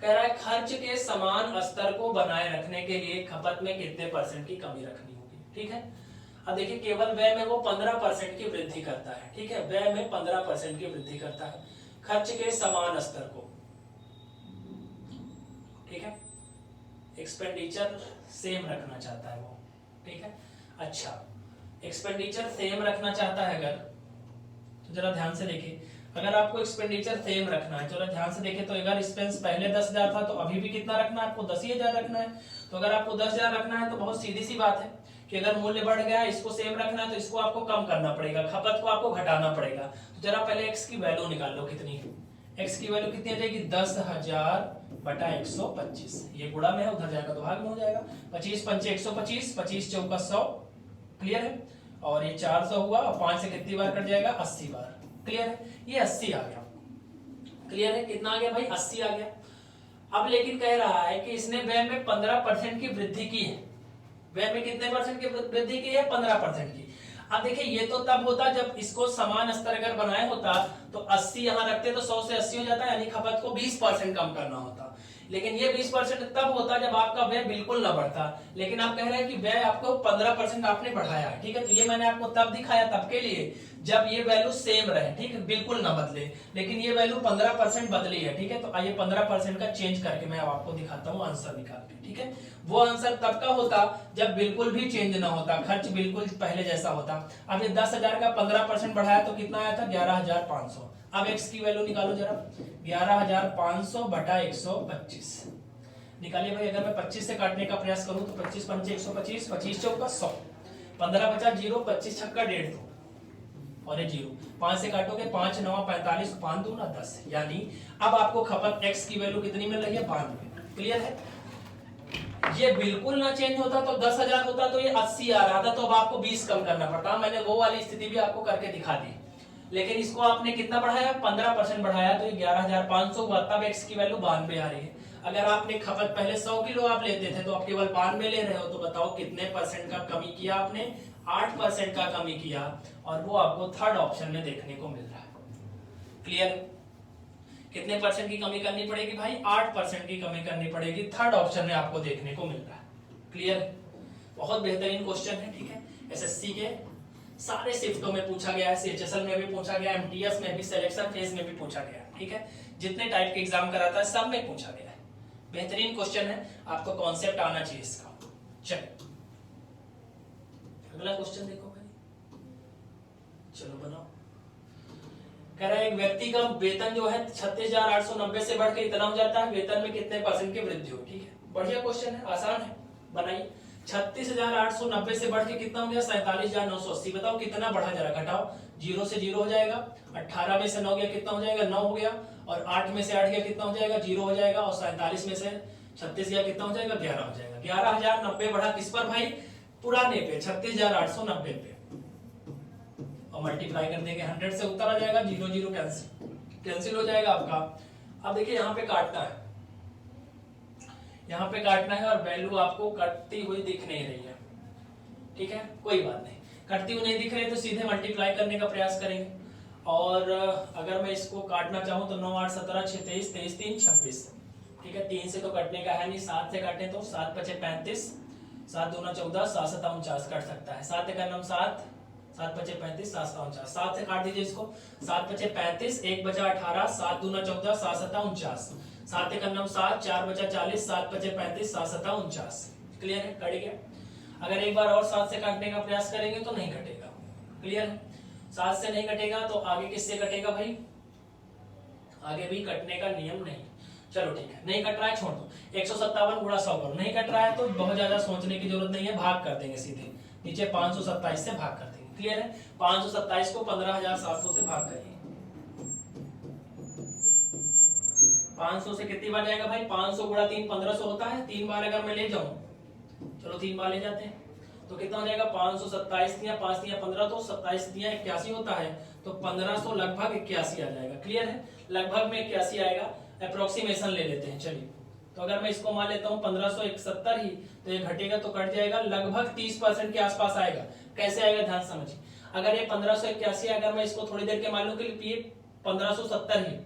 कह रहा है खर्च के समान स्तर को बनाए रखने के लिए खपत में कितने % की कमी रखनी होगी। ठीक है, अब देखिए केवल व्यय में वो 15% की वृद्धि करता है। ठीक है, व्यय में 15% की वृद्धि करता है खर्च के समान स्तर को। ठीक है, एक्सपेंडिचर सेम रखना चाहता है वो। ठीक है, अच्छा एक्सपेंडिचर सेम रखना चाहता है अगर, तो जरा ध्यान से देखिए, अगर आपको एक्सपेंडिचर सेम रखना है, जरा ध्यान से देखिए, तो अगर एक्सपेंस पहले 10,000 था तो अभी भी कितना रखना है आपको? 10,000 रखना है। तो अगर आपको 10,000 रखना है तो बहुत सीधी सी बात है कि अगर मूल्य बढ़ गया है, इसको सेम रखना है तो इसको आपको कम करना पड़ेगा, खपत को आपको घटाना पड़ेगा। तो जरा पहले x की वैल्यू निकाल लो, कितनी x की वैल्यू कितनी आ जाएगी? 10,000 बटा 125। ये गुणा में है, उधर जाएगा तो भाग में हो जाएगा। 25 पंचे 125, 25 चौका 100। क्लियर है? और ये 400 हुआ, और 5 से कितनी बार कट जाएगा? 80 बार। क्लियर है? ये 80 आ गया। क्लियर है? कितना आ गया भाई? 80 आ गया। अब लेकिन कह रहा है कि इसने व्यय में 15% की वृद्धि की है। व्यय में कितने % की वृद्धि की है? 15% की। अब देखिए ये तो तब होता जब इसको समान स्तर अगर बनाए होता तो 80 यहां रखते तो 100 से 80 हो जाता, यानी खपत को 20% कम करना होता। लेकिन ये 20% तब होता जब आपका व्यय बिल्कुल ना बढ़ता, लेकिन आप कह रहे हैं कि व्यय आपको 15% आपने बढ़ाया है। ठीक है, तो ये मैंने आपको तब दिखाया, तब के लिए जब ये वैल्यू सेम रहे। ठीक है, बिल्कुल ना बदले, लेकिन ये वैल्यू 15% बदली है। ठीक है, तो आइए 15% का चेंज करके मैं अब आपको दिखाता हूँ आंसर निकाल के। ठीक है, वो आंसर तब का होता जब बिल्कुल भी चेंज ना होता, खर्च बिल्कुल पहले जैसा होता। अब ये 10,000 का 15% बढ़ाया तो कितना आया था? 11,500। अब x की वैल्यू निकालो जरा, 11,500 बटा 125 निकालिए भाई। अगर मैं 25 से काटने का प्रयास करूं तो 25 पंचे 125, 25 चौका 100, 15 बचा 0, 25 छक्का 150 और ये 0। 5 से काटोगे 5 9 45, 5 2 ना 10, यानी अब आपको खपत x की वैल्यू कितनी मिल रही है? 92। क्लियर है? ये बिल्कुल ना चेंज होता तो 10,000 होता तो ये 80 आ रहा था, तो अब आपको 20 कम करना पड़ता। मैंने वो वाली स्थिति भी आपको करके दिखा दी, लेकिन इसको आपने कितना बढ़ाया? 15% बढ़ाया, तो ये 11,500 हुआ, तब x की वैल्यू 92 आ रही है। अगर आपने खपत पहले 100 किलो आप लेते थे तो आप केवल 92 ले रहे हो, तो बताओ कितने % का कमी किया आपने? 8% का कमी किया, और वो आपको थर्ड ऑप्शन में देखने को मिल रहा है। क्लियर? कितने % की कमी करनी पड़ेगी भाई? 8% की कमी करनी पड़ेगी, थर्ड ऑप्शन में आपको देखने को मिल रहा है। क्लियर? बहुत बेहतरीन क्वेश्चन है। ठीक है, एसएससी के सारे शिफ्टों में पूछा गया है, सीएचएसएल में भी पूछा गया, एमटीएस में भी, सिलेक्शन फेज में भी पूछा गया है। ठीक है, जितने टाइप के एग्जाम कराता है सब में पूछा गया है। बेहतरीन क्वेश्चन है, आपको कॉन्सेप्ट आना चाहिए इसका। चलो अगला क्वेश्चन देखो भाई, चलो बनाओ। कह रहा है एक व्यक्ति का वेतन जो है 36,890 से बढ़ के इतना हो जाता है, वेतन में कितने % की वृद्धि हो? ठीक है, बढ़िया क्वेश्चन है, आसान है, बनाइए। 36,890 से बढ़ के कितना हो गया? 47,980। बताओ कितना बढ़ा, जरा घटाओ। 0 से 0 हो जाएगा, 18 में से 9 गया कितना हो जाएगा? 9 हो गया, और 8 में से 8 गया कितना हो जाएगा? 0 हो जाएगा, और 47 में से 36 गया कितना हो जाएगा? 11 हो जाएगा। 11,090 बढ़ा किस पर भाई? पुराने पे, 36,890 पे, और मल्टीप्लाई कर देंगे 100 से, उत्तर आ जाएगा 0 0 कैंसिल हो जाएगा आपका। अब देखिए यहाँ पे काटना है, यहाँ पे काटना है, और वैल्यू आपको कटती हुई दिख नहीं रही है। ठीक है, कोई बात नहीं, कटती हुई नहीं दिख रही तो सीधे मल्टीप्लाई करने का प्रयास करेंगे। और अगर मैं इसको काटना चाहूँ तो 9 8 17 6 23 23 3 26, ठीक है। 3 से तो कटने का है नहीं, 7 से काटे तो 7 5 35, 7 दूना 14, 7 7 49 कट सकता है। 7 का नाम 7, 7 5 35, 7 7 49, 7 से काट दीजिए इसको। 7 5 35, 1 बचा 18, 7 दूना 14, 7 7 49, 7 का नाम 7, 4 बचा 40, 7 5 35, 7 7 49। क्लियर है, कट गया। अगर एक बार और 7 से काटने का प्रयास करेंगे तो नहीं कटेगा। क्लियर है, 7 से नहीं कटेगा तो आगे किससे कटेगा भाई? आगे भी कटने का नियम नहीं। चलो ठीक है, नहीं कट रहा है छोड़ दो। 157 गुणा 100 करो, नहीं कट रहा है तो बहुत ज्यादा सोचने की जरूरत नहीं है, भाग कर देंगे सीधे नीचे 527 से भाग कर देंगे। क्लियर है, 527 को 15,700 से भाग करिए। 500 से कितनी बार जाएगा भाई? 500 गुणा 3 1500 होता है। 3 बार अगर मैं ले जाऊं, चलो 3 बार ले जाते हैं तो कितना हो जाएगा? 527 दिया 5 दिया 15, तो 27 दिया 81 होता है, तो 1500 लगभग 81 आ जाएगा। क्लियर है, लगभग में 81 आएगा। अप्रोक्सीमेशन ले लेते हैं, चलिए। तो अगर मैं इसको मान लेता हूँ 1571 ही, तो ये घटेगा तो कट जाएगा, लगभग 30% के आसपास आएगा। कैसे आएगा ध्यान समझिए। अगर ये 1581, अगर मैं इसको थोड़ी देर के मान लूं कि ये 1570 ही,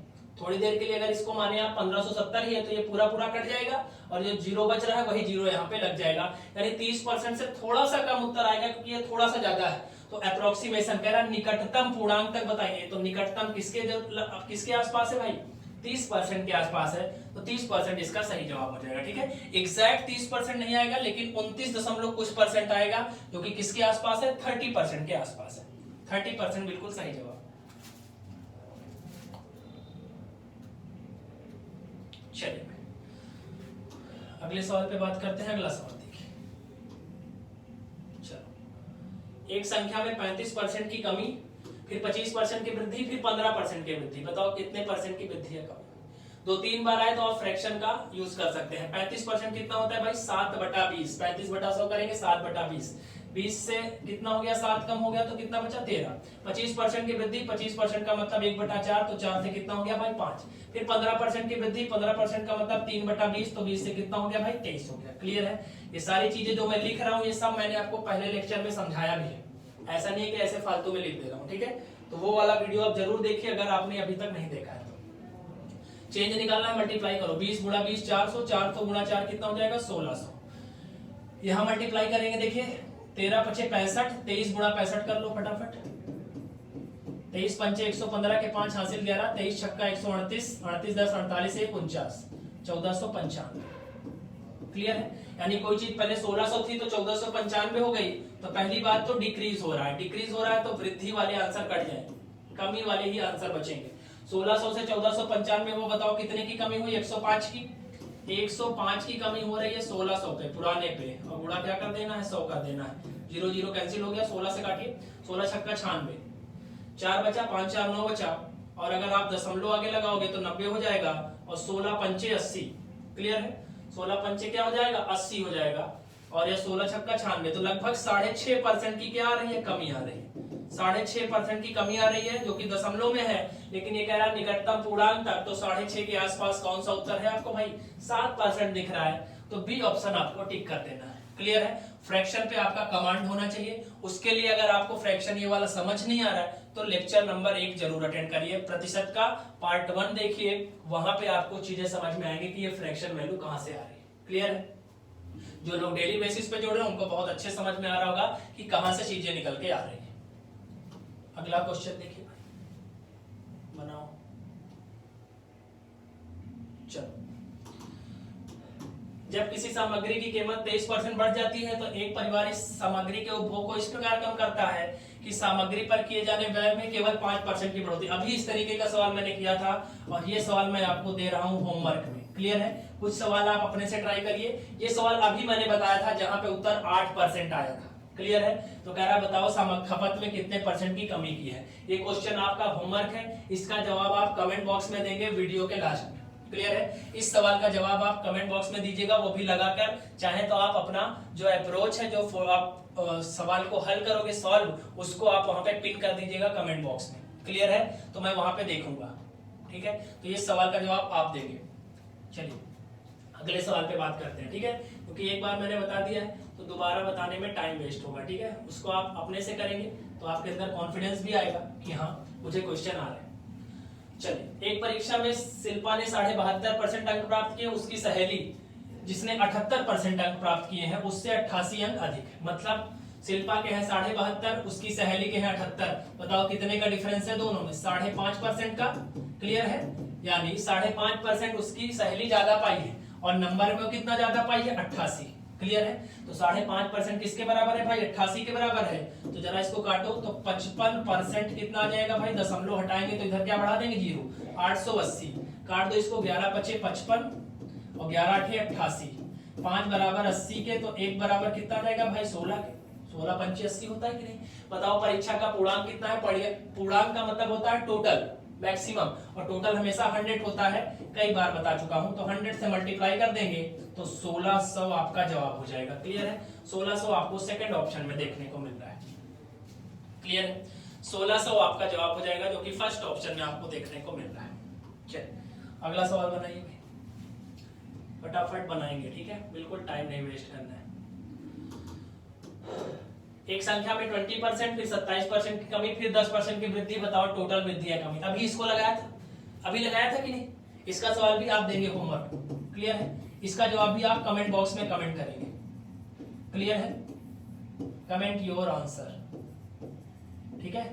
थोड़ी देर के लिए अगर इसको माने आप 1570 ही है, तो ये पूरा पूरा कट जाएगा और जो जीरो बच रहा है वही जीरो यहाँ पे लग जाएगा। यानी 30% से थोड़ा सा कम उत्तर आएगा, क्योंकि ये थोड़ा सा ज्यादा है। तो अप्रोक्सीमेशन कह रहा है निकटतम पूर्णांक तक बताइए, तो निकटतम किसके आसपास है भाई? 30% के आसपास है, तो 30% इसका सही जवाब हो जाएगा। ठीक है, एग्जैक्ट 30% नहीं आएगा, लेकिन 29 दशमलव कुछ परसेंट आएगा, जो कि किसके आसपास है? 30% के आसपास है। 30% बिल्कुल सही जवाब। चलिए अगले सवाल पे बात करते हैं। अगला सवाल देखिए, चलो। एक संख्या में 35% की कमी, फिर 25% की वृद्धि, फिर 15% की वृद्धि। बताओ कितने परसेंट की वृद्धि है कमी? 2-3 बार आए तो आप फ्रैक्शन का यूज कर सकते हैं। 35% कितना होता है भाई? 7/20। 35/100 करेंगे 7/20। 20 से कितना हो गया? 7 कम हो गया तो कितना बचा? 13। 25% की वृद्धि, 25% का मतलब 1/4, तो 4 से कितना हो गया भाई? 5। फिर 15% की वृद्धि, 15% का मतलब 3/20, तो 20 से कितना हो गया भाई? 23 हो गया। क्लियर है, ये सारी चीजें जो मैं लिख रहा हूँ ये सब मैंने आपको पहले लेक्चर में समझाया भी है, ऐसा नहीं है कि ऐसे फालतू में लिख दे रहा हूँ। ठीक है, तो वो वाला वीडियो आप जरूर देखिए अगर आपने अभी तक नहीं देखा है तो। चेंज निकालना है, मल्टीप्लाई करो। 20 गुणा 20 400, 400 गुणा 4 कितना हो जाएगा? 1600। यहां मल्टीप्लाई करेंगे, देखिए 13 5 65, 23 गुणा 65 कर लो फटाफट। 23 5 115 के 5 हासिल 11, 23 छक्का 138, 38 10 48 1 49, 1495। क्लियर है, यानी कोई चीज पहले 1600 थी तो 1495 हो गई, तो पहली बात तो डिक्रीज हो रहा है। डिक्रीज हो रहा है तो वृद्धि वाले आंसर कट जाएंगे, कमी वाले ही आंसर बचेंगे। 1600 से 1495, वो बताओ कितने की कमी हुई? 105 की। 105 की कमी हो रही है 1600 पे, पुराने पे, और गुणा क्या कर देना है? 100 कर देना है। 0 0 कैंसिल हो गया, 16 से काटिए। 16 छक्का 96, 4 बचा, 5 4 9 बचा, और अगर आप दशमलव आगे लगाओगे तो 90 हो जाएगा, और 16 पंचे 80। क्लियर है, 16 पंचे क्या हो जाएगा? 80 हो जाएगा, और यह 16 छक्का 96, तो लगभग 6.5% की क्या आ रही है? कमी आ रही है। 6.5% की कमी आ रही है, जो कि दशमलव में है, लेकिन ये कह रहा है निकटतम पूर्णांक तक, तो 6.5 के आसपास कौन सा उत्तर है आपको भाई? 7% दिख रहा है, तो बी ऑप्शन आपको टिक कर देना है। क्लियर है, फ्रैक्शन पे आपका कमांड होना चाहिए। उसके लिए अगर आपको फ्रैक्शन ये वाला समझ नहीं आ रहा है तो लेक्चर नंबर 1 जरूर अटेंड करिए। प्रतिशत का पार्ट 1 देखिए, वहां पे आपको चीजें समझ में आएंगी कि ये फ्रैक्शन वैल्यू कहां से आ रही है। क्लियर है, जो लोग डेली बेसिस पे जोड़ रहे हैं उनको बहुत अच्छे समझ में आ रहा होगा कि कहां से चीजें निकल के आ रही है। अगला क्वेश्चन देखिए भाई, बनाओ। चलो, जब किसी सामग्री की कीमत 23% बढ़ जाती है तो एक परिवार इस सामग्री के उपभोग को इस प्रकार कम करता है कि सामग्री पर किए जाने व्यय में केवल 5% की बढ़ोतरी। अभी इस तरीके का सवाल मैंने किया था, और ये सवाल मैं आपको दे रहा हूं होमवर्क में। क्लियर है, कुछ सवाल आप अपने से ट्राई करिए। ये सवाल अभी मैंने बताया था जहां पे उत्तर 8% आया था। क्लियर है, तो कह रहा बताओ खपत में कितने परसेंट की कमी की है। ये क्वेश्चन आपका होमवर्क है, इसका जवाब आप कमेंट बॉक्स में देंगे वीडियो के लास्ट में। क्लियर है, इस सवाल का जवाब आप कमेंट बॉक्स में दीजिएगा, वो भी लगाकर। चाहे तो आप अपना जो अप्रोच है, जो आप सवाल को हल करोगे सॉल्व, उसको आप वहां पे पिन कर दीजिएगा कमेंट बॉक्स में। क्लियर है, तो मैं वहां पे देखूंगा। ठीक है, तो ये सवाल का जवाब आप देंगे। चलिए अगले सवाल पे बात करते हैं। ठीक है, क्योंकि एक बार मैंने बता दिया है तो दोबारा बताने में टाइम वेस्ट होगा, ठीक है। उसको आप अपने से करेंगे तो आपके अंदर कॉन्फिडेंस भी आएगा कि हाँ मुझे क्वेश्चन आ रहे हैं। चलिए, एक परीक्षा में शिल्पा ने 72.5% अंक प्राप्त किए, उसकी सहेली जिसने 78% अंक प्राप्त किए हैं उससे 88 अंक अधिक है। मतलब शिल्पा के हैं 72.5, उसकी सहेली के हैं 78। बताओ कितने का डिफरेंस है दोनों में? 5.5% का। क्लियर है? यानी 5.5% उसकी सहेली ज्यादा पाई है और नंबर में कितना ज्यादा पाई है? 88। क्लियर है? तो 5.5% किसके बराबर है भाई? 88 के बराबर है। तो जरा इसको काटो तो 55% कितना आ जाएगा भाई? दशमलव हटाएंगे तो इधर क्या बढ़ा देंगे? 0। 880 काट दो इसको, 11 पचे 55 और 11 8 88। 5 बराबर 80 के, तो 1 बराबर कितना आ जाएगा भाई? 16 के। 16 पंचे 80 होता है कि नहीं? बताओ परीक्षा का पूर्णांक कितना है? पूर्णांक का मतलब होता है टोटल, मैक्सिमम, और टोटल हमेशा 100 होता है, कई बार बता चुका हूं। तो 100 से मल्टीप्लाई कर देंगे तो 1600 आपका जवाब हो जाएगा। क्लियर है? 1600 आपको सेकंड ऑप्शन में देखने को मिल रहा है। क्लियर है? 1600 आपका जवाब हो जाएगा, जो कि फर्स्ट ऑप्शन में आपको देखने को मिल रहा है। चलिए अगला सवाल बनाइए, फटाफट बनाएंगे, ठीक है? बिल्कुल टाइम नहीं वेस्ट करना है। एक संख्या में 20%, फिर 27% की कमी, फिर 10% की वृद्धि, बताओ टोटल वृद्धि है कमी। अभी इसको लगाया था, अभी लगाया था कि नहीं? इसका सवाल भी आप देंगे होमवर्क। क्लियर है? इसका जवाब भी आप कमेंट बॉक्स में कमेंट करेंगे। क्लियर है? कमेंट योर आंसर, ठीक है?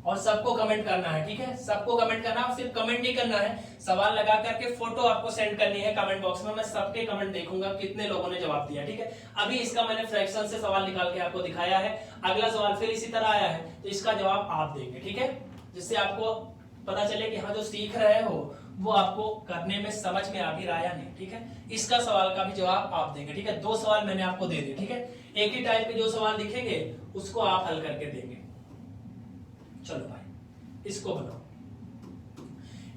और सबको कमेंट करना है, ठीक है? सबको कमेंट करना है, सिर्फ कमेंट नहीं करना है, सवाल लगा करके फोटो आपको सेंड करनी है कमेंट बॉक्स में। मैं सबके कमेंट देखूंगा कितने लोगों ने जवाब दिया, ठीक है? अभी इसका मैंने फ्रैक्शन से सवाल निकाल के आपको दिखाया है। अगला सवाल फिर इसी तरह आया है, तो इसका जवाब आप देंगे, ठीक है? जिससे आपको पता चले कि हाँ जो सीख रहे हो वो आपको करने में समझ में आ भी रहा या नहीं, ठीक है? इसका सवाल का भी जवाब आप देंगे, ठीक है? 2 सवाल मैंने आपको दे दिए, ठीक है? एक ही टाइप के जो सवाल दिखेंगे उसको आप हल करके देंगे। चलो भाई इसको बनाओ।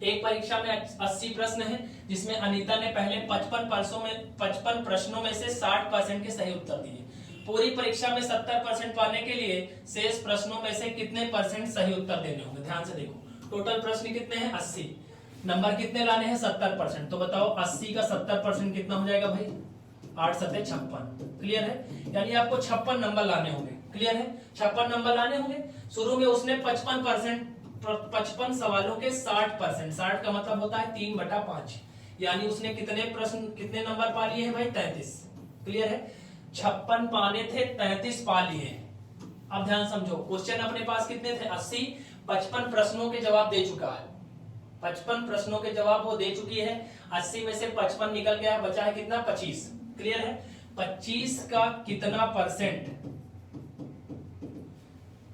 एक परीक्षा में 80 प्रश्न है, जिसमें अनीता ने पहले 55 प्रश्नों में से 60% के सही उत्तर दिए। पूरी परीक्षा में 70% पाने के लिए शेष प्रश्नों में से कितने परसेंट सही उत्तर देने होंगे? ध्यान से देखो, टोटल प्रश्न कितने हैं? 80, नंबर कितने लाने हैं? 70%। तो बताओ 80 का 70% कितना हो जाएगा भाई? 8 सत्ते 56। क्लियर है? यानी आपको 56 नंबर लाने होंगे। क्लियर है? 56 नंबर लाने होंगे। शुरू में उसने 55 सवालों के 60%, 60 का मतलब होता है 3/5, यानी उसने कितने प्रश्न कितने नंबर पा लिए हैं भाई? 33। क्लियर है? 56 पाने थे, 33 पा लिए। अब ध्यान समझो, क्वेश्चन अपने पास कितने थे? 80। 55 प्रश्नों के जवाब दे चुका है, 55 प्रश्नों के जवाब वो दे चुकी है। 80 में से 55 निकल गया, बचा है कितना? 25। क्लियर है? 25 का कितना परसेंट?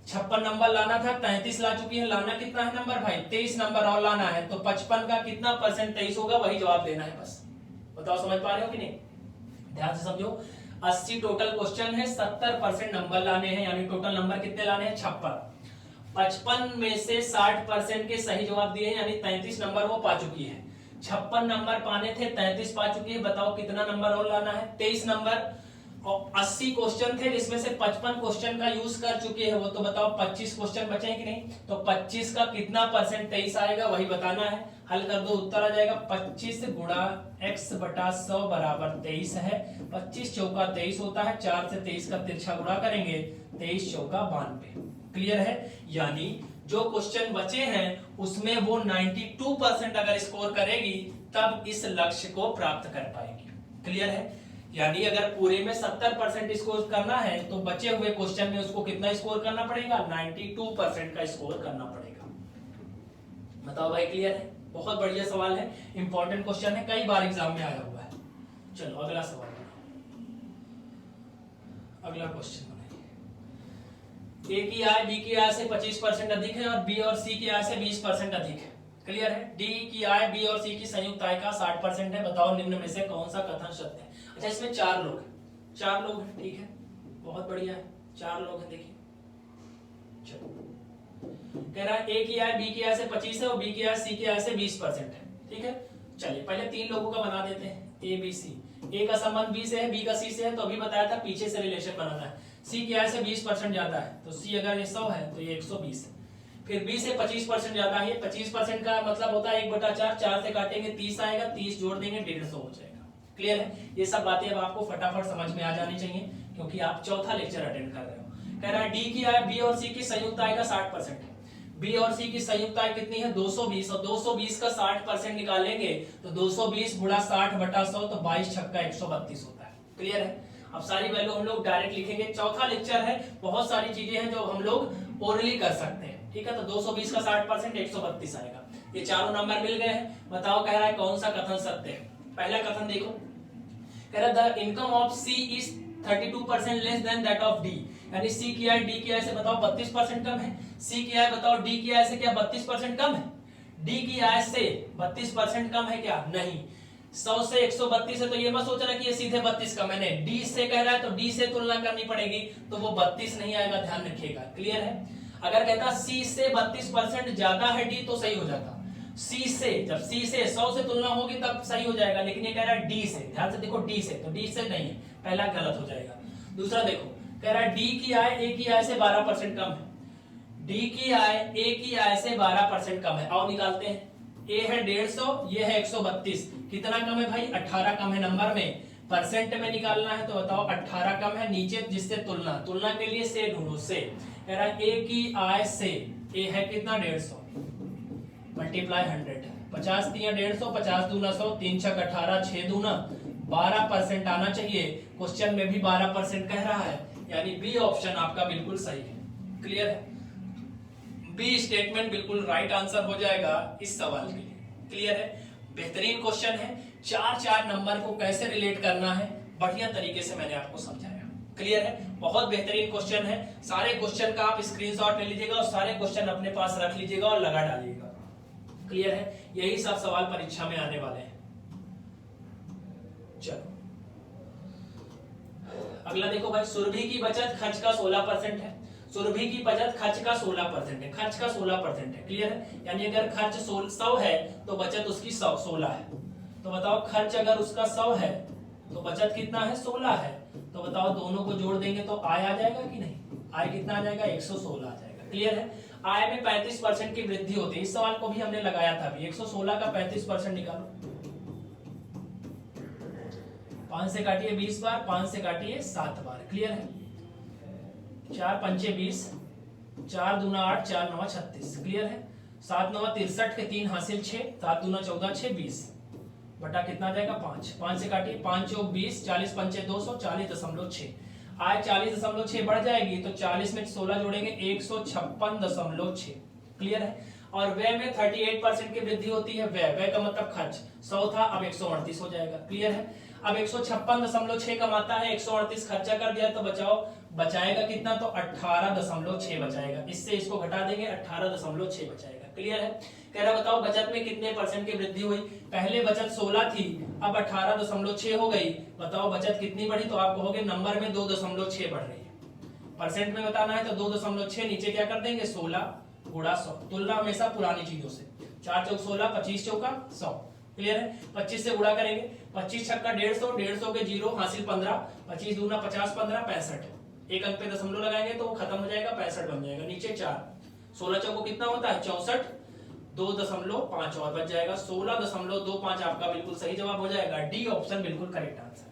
56 नंबर लाना था, 33 ला चुकी है, लाना कितना है नंबर भाई? 23 नंबर और लाना है। तो 55 का कितना परसेंट 23 होगा, वही जवाब देना है बस। बताओ समझ पा रहे हो कि नहीं? ध्यान से समझो, 80 टोटल क्वेश्चन है, 70% नंबर लाने हैं, यानी टोटल नंबर कितने लाने हैं? 56। 55 में से 60% के सही जवाब दिए, यानी 33 नंबर वो पा चुकी है। 56 नंबर पाने थे, 33 पा चुकी है। बताओ कितना नंबर और लाना है? 23 नंबर। और 80 क्वेश्चन थे, जिसमें से 55 क्वेश्चन का यूज कर चुके हैं वो, तो बताओ 25 क्वेश्चन बचे हैं कि नहीं? तो 25 का कितना परसेंट 23 आएगा, वही बताना है। हल कर दो, उत्तर आ जाएगा 25 गुणा x/100 बराबर 23 है। 25 चौका 23 होता है, 4 से 23 का तिरछा गुणा करेंगे, 23 चौका 92। क्लियर है? यानी जो क्वेश्चन बचे हैं उसमें वो 92% अगर स्कोर करेगी तब इस लक्ष्य को प्राप्त कर पाएगी। क्लियर है? यानी अगर पूरे में 70% स्कोर करना है तो बचे हुए क्वेश्चन में उसको कितना स्कोर करना पड़ेगा? 92% का स्कोर करना पड़ेगा। बताओ भाई क्लियर है? बहुत बढ़िया सवाल है, इंपॉर्टेंट क्वेश्चन है, कई बार एग्जाम में आया हुआ है। चलो अगला सवाल बनाओ। अगला क्वेश्चन बनाइए। ए की आय बी की आय से 25% अधिक है और बी और सी की आय से 20% अधिक है। क्लियर है? डी की आय बी और सी की संयुक्त आय का 60% है। बताओ निम्न में से कौन सा कथन सत्य है? अच्छा, इसमें 4 लोग हैं, 4 लोग हैं, ठीक है, बहुत बढ़िया है, 4 लोग हैं। देखिए चलो, कह रहा है ए की आय बी की आय से 25 है और बी की आय सी की आय से 20% है। ठीक है, चलिए पहले 3 लोगों का बना देते हैं, ए बी सी। ए का संबंध बी से है, बी का सी से है, तो अभी बताया था पीछे से रिलेशन बनाना है। सी की आय से 20% ज्यादा है, तो सी अगर ये 100 है तो ये 120 है। फिर बी से 25% ज्यादा है, 25% का मतलब होता है 1/4, 4 से काटेंगे 30 आएगा, 30 जोड़ देंगे 150 हो जाएगा। क्लियर है? ये सब बातें अब आपको फटाफट समझ में आ जानी चाहिए क्योंकि आप चौथा लेक्चर अटेंड कर रहे हो। कह रहा है डी की आय बी और सी की संयुक्त आय का 60%। बी और सी की संयुक्त आय कितनी है 220 और 220 का 60% निकालेंगे तो 220 गुणा 60/100 तो 22 छक्का 132 होता है। क्लियर है? अब सारी वैल्यू हम लोग डायरेक्ट लिखेंगे। चौथा लेक्चर है, बहुत सारी चीजें हैं जो हम लोग ओरली कर सकते हैं। ठीक है, तो 220 का 60% 132 आएगा। ये चारों नंबर मिल गए हैं। बताओ कह रहा है कौन सा कथन सत्य है। पहला कथन देखो, कह रहा है the income of C is 32% less than that of D, यानी सी की आय डी की आय से बताओ 32% कम है। सी की आय बताओ डी की आय से क्या 32% कम है? डी की आय से 32% कम है क्या? नहीं। 100 से 132 है तो ये मत सोचना कि ये सीधे 32 कम है, नहीं। डी से कह रहा है तो डी से तुलना करनी पड़ेगी, तो वो 32 नहीं आएगा, ध्यान रखिएगा। क्लियर है? अगर कहता सी से 32% ज्यादा है डी तो सही हो जाता। सी से, जब सी से 100 से तुलना होगी तब सही हो जाएगा, लेकिन ये कह रहा है डी से। ध्यान से देखो, डी से, तो डी से नहीं है, पहला गलत हो जाएगा। दूसरा देखो, कह रहा है डी की आय ए की आय से 12% कम है। डी की आय ए की आय से 12% कम है। आओ निकालते हैं। ए है 150, ये है 132, कितना कम है भाई? 18 कम है। नंबर में परसेंट में निकालना है तो बताओ 18 कम है। नीचे जिससे तुलना के लिए से ढूंढो, से। कह रहा है ए की आय से, ए है कितना 150 मल्टीप्लाई 100, 50 3 150, 50 दूना 100, 3 छक 18, 6 दूना 12% आना चाहिए। क्वेश्चन में भी 12% कह रहा है, यानी बी ऑप्शन आपका बिल्कुल सही है। क्लियर है? बी स्टेटमेंट बिल्कुल राइट आंसर हो जाएगा इस सवाल के लिए। क्लियर है? बेहतरीन क्वेश्चन है। 4 नंबर को कैसे रिलेट करना है बढ़िया तरीके से मैंने आपको समझाया। क्लियर है? बहुत बेहतरीन क्वेश्चन है। सारे क्वेश्चन का आप स्क्रीनशॉट ले लीजिएगा और सारे क्वेश्चन अपने पास रख लीजिएगा और लगा डालिएगा। क्लियर है? यही सब सवाल परीक्षा में आने वाले हैं। चलो अगला देखो भाई, सुरभि की बचत खर्च का 16% है। सुरभि की बचत खर्च का 16% है। खर्च का 16% है। क्लियर है? यानी अगर खर्च 100 है तो बचत उसकी 16 है। तो बताओ खर्च अगर उसका 100 है तो बचत कितना है? 16 है। तो बताओ दोनों को जोड़ देंगे तो आय आ जाएगा कि नहीं? आय कितना आ जाएगा? 116 आ जाएगा। क्लियर है? आय में 35% की वृद्धि होती है। इस सवाल को भी हमने लगाया था अभी। 116 का 35% निकालो। 5 से काटिए 20 बार, 5 से काटिए 7 बार। क्लियर है? 4 पंचे 20, 4 दूना 8, 4 9 36। क्लियर है? 7 9 63 के 3 हासिल 6, 7 दूना 14, 6 20 बटा कितना जाएगा? 5। 5 से काटिए, 5 चौक 20, 40 पंचे 200, 40.6। आय 40.6 बढ़ जाएगी तो 40 में 16 जोड़ेंगे 156.6। क्लियर है? और व्यय में 38% की वृद्धि होती है। व्यय का मतलब खर्च 100 था, अब 138 हो जाएगा। क्लियर है? अब 156.6 कमाता है, 138 खर्चा कर दिया तो बचाएगा कितना? तो 18.6 बचाएगा। इससे इसको घटा देंगे, 18.6 बचाएगा। क्लियर है? कह रहा बताओ बचत में कितने परसेंट की वृद्धि हुई? पहले बचत 16 थी, अब 18.6 हो गई। बताओ बचत कितनी बढ़ी? तो आप कहोगे नंबर में 2.6 बढ़ रही है। परसेंट में बताना है तो 2.6 नीचे क्या कर देंगे? 16 गुणा 100। तुलना हमेशा पुरानी चीजों से। 4 चौक 16, 25 चौका 100। क्लियर है? 25 से गुणा करेंगे, 25 छक्का 150, 150 के 0 हासिल 15, 25 दूना 50, 15 65। एक अंक पे दशमलव लगाएंगे तो खत्म हो जाएगा, 65 बन जाएगा। नीचे 4, 16 चौको कितना होता है? 64, 2.5 और बच जाएगा, 16.25 आपका बिल्कुल सही जवाब हो जाएगा। डी ऑप्शन बिल्कुल करेक्ट आंसर।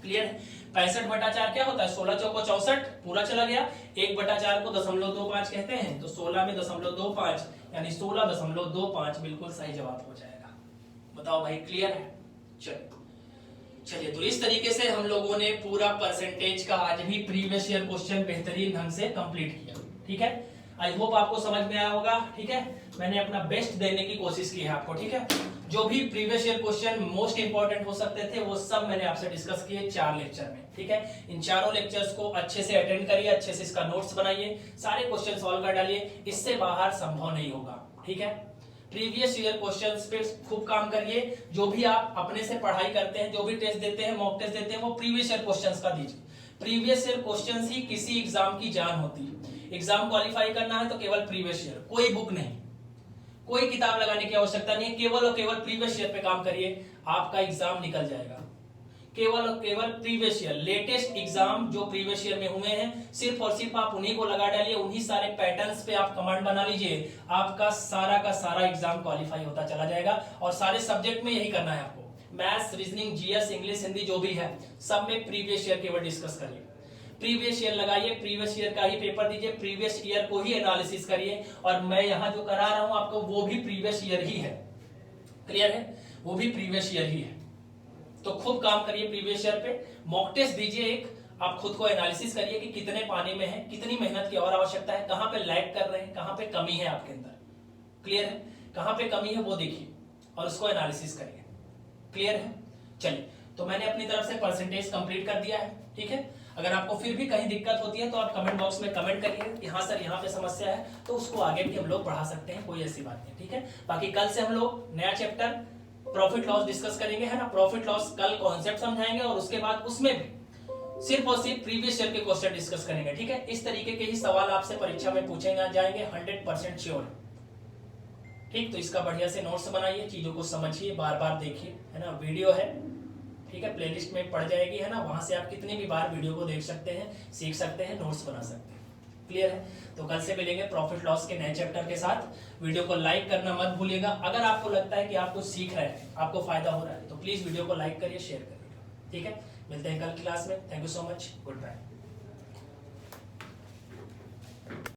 क्लियर है? 65/4 क्या होता है? 16 चौको 64 पूरा चला गया, 1/4 को 0.25 कहते हैं, तो 16 में 0.25 यानी 16.25 बिल्कुल सही जवाब हो जाएगा। बताओ भाई क्लियर है? चलिए तो इस तरीके से हम लोगों ने पूरा परसेंटेज का आज भी प्रीवियस ईयर क्वेश्चन बेहतरीन ढंग से कंप्लीट किया। ठीक है? आई होप आपको समझ में आया होगा। ठीक है? मैंने अपना बेस्ट देने की कोशिश की है आपको। ठीक है? जो भी previous year question most important हो सकते थे वो सब मैंने आपसे डिस्कस किए 4 लेक्चर में। ठीक है? इन चारों लेक्चर्स को अच्छे से अटेंड करिए, अच्छे से इसका नोट्स बनाइए, सारे क्वेश्चन सॉल्व कर डालिए। इससे बाहर संभव नहीं होगा। ठीक है? प्रीवियस ईयर क्वेश्चंस पे खूब काम करिए। जो भी आप अपने से पढ़ाई करते हैं, जो भी टेस्ट देते हैं, मॉक टेस्ट देते हैं, वो प्रीवियस ईयर क्वेश्चंस का दीजिए। प्रीवियस ईयर क्वेश्चंस ही किसी एग्जाम की जान होती है। एग्जाम क्वालिफाई करना है तो केवल प्रीवियस ईयर, कोई बुक नहीं, कोई किताब लगाने की आवश्यकता नहीं है। केवल और केवल प्रीवियस ईयर पे काम करिए, आपका एग्जाम निकल जाएगा। केवल और केवल प्रीवियस ईयर, लेटेस्ट एग्जाम जो प्रीवियस ईयर में हुए हैं, सिर्फ और सिर्फ आप उन्हीं को लगा डालिए, उन्हीं सारे पैटर्न्स पे आप कमांड बना लीजिए, आपका सारा का सारा एग्जाम क्वालिफाई होता चला जाएगा। और सारे सब्जेक्ट में यही करना है आपको। Maths, reasoning, GS, English, Hindi जो भी है सब में प्रीवियस ईयर केवल डिस्कस करिए। प्रीवियस ईयर लगाइए, प्रीवियस ईयर का ही पेपर दीजिए, प्रीवियस ईयर को ही एनालिसिस करिए। और मैं यहाँ जो करा रहा हूँ आपको वो भी प्रीवियस ईयर ही है, क्लियर है, वो भी प्रीवियस ईयर ही है। तो खूब काम करिए प्रीवियस ईयर पे, मॉक टेस्ट दीजिए एक, आप खुद को एनालिसिस करिए कि कितने पानी में है, कितनी मेहनत की और आवश्यकता है, कहां पे लैग कर रहे हैं, कहां पे कमी है आपके अंदर, क्लियर है, कहां पे कमी है वो देखिए और उसको एनालिसिस करिए, क्लियर है। चलिए, तो मैंने अपनी तरफ से परसेंटेज कंप्लीट कर दिया है, ठीक है। अगर आपको फिर भी कहीं दिक्कत होती है तो आप कमेंट बॉक्स में कमेंट करिए कि हाँ सर यहाँ पे समस्या है, तो उसको आगे भी हम लोग बढ़ा सकते हैं, कोई ऐसी बात नहीं, ठीक है। बाकी कल से हम लोग नया चैप्टर प्रॉफिट लॉस डिस्कस करेंगे, है ना। प्रॉफिट लॉस कल कॉन्सेप्ट समझाएंगे और उसके बाद उसमें भी सिर्फ और सिर्फ प्रीवियस ईयर के क्वेश्चन डिस्कस करेंगे, ठीक है। इस तरीके के ही सवाल आपसे परीक्षा में पूछे जाएंगे, 100% श्योर, ठीक। तो इसका बढ़िया से नोट्स बनाइए, चीजों को समझिए, बार बार देखिए, है ना। वीडियो है, ठीक है, प्लेलिस्ट में पड़ जाएगी, है ना, वहां से आप कितनी भी बार वीडियो को देख सकते हैं, सीख सकते हैं, नोट्स बना सकते हैं, क्लियर है। तो कल से मिलेंगे प्रॉफिट लॉस के नए चैप्टर के साथ। वीडियो को लाइक करना मत भूलिएगा। अगर आपको लगता है कि आप कुछ सीख रहे हैं, आपको फायदा हो रहा है, तो प्लीज वीडियो को लाइक करिए, शेयर करिएगा, ठीक है। मिलते हैं कल क्लास में। Thank you so much, good bye.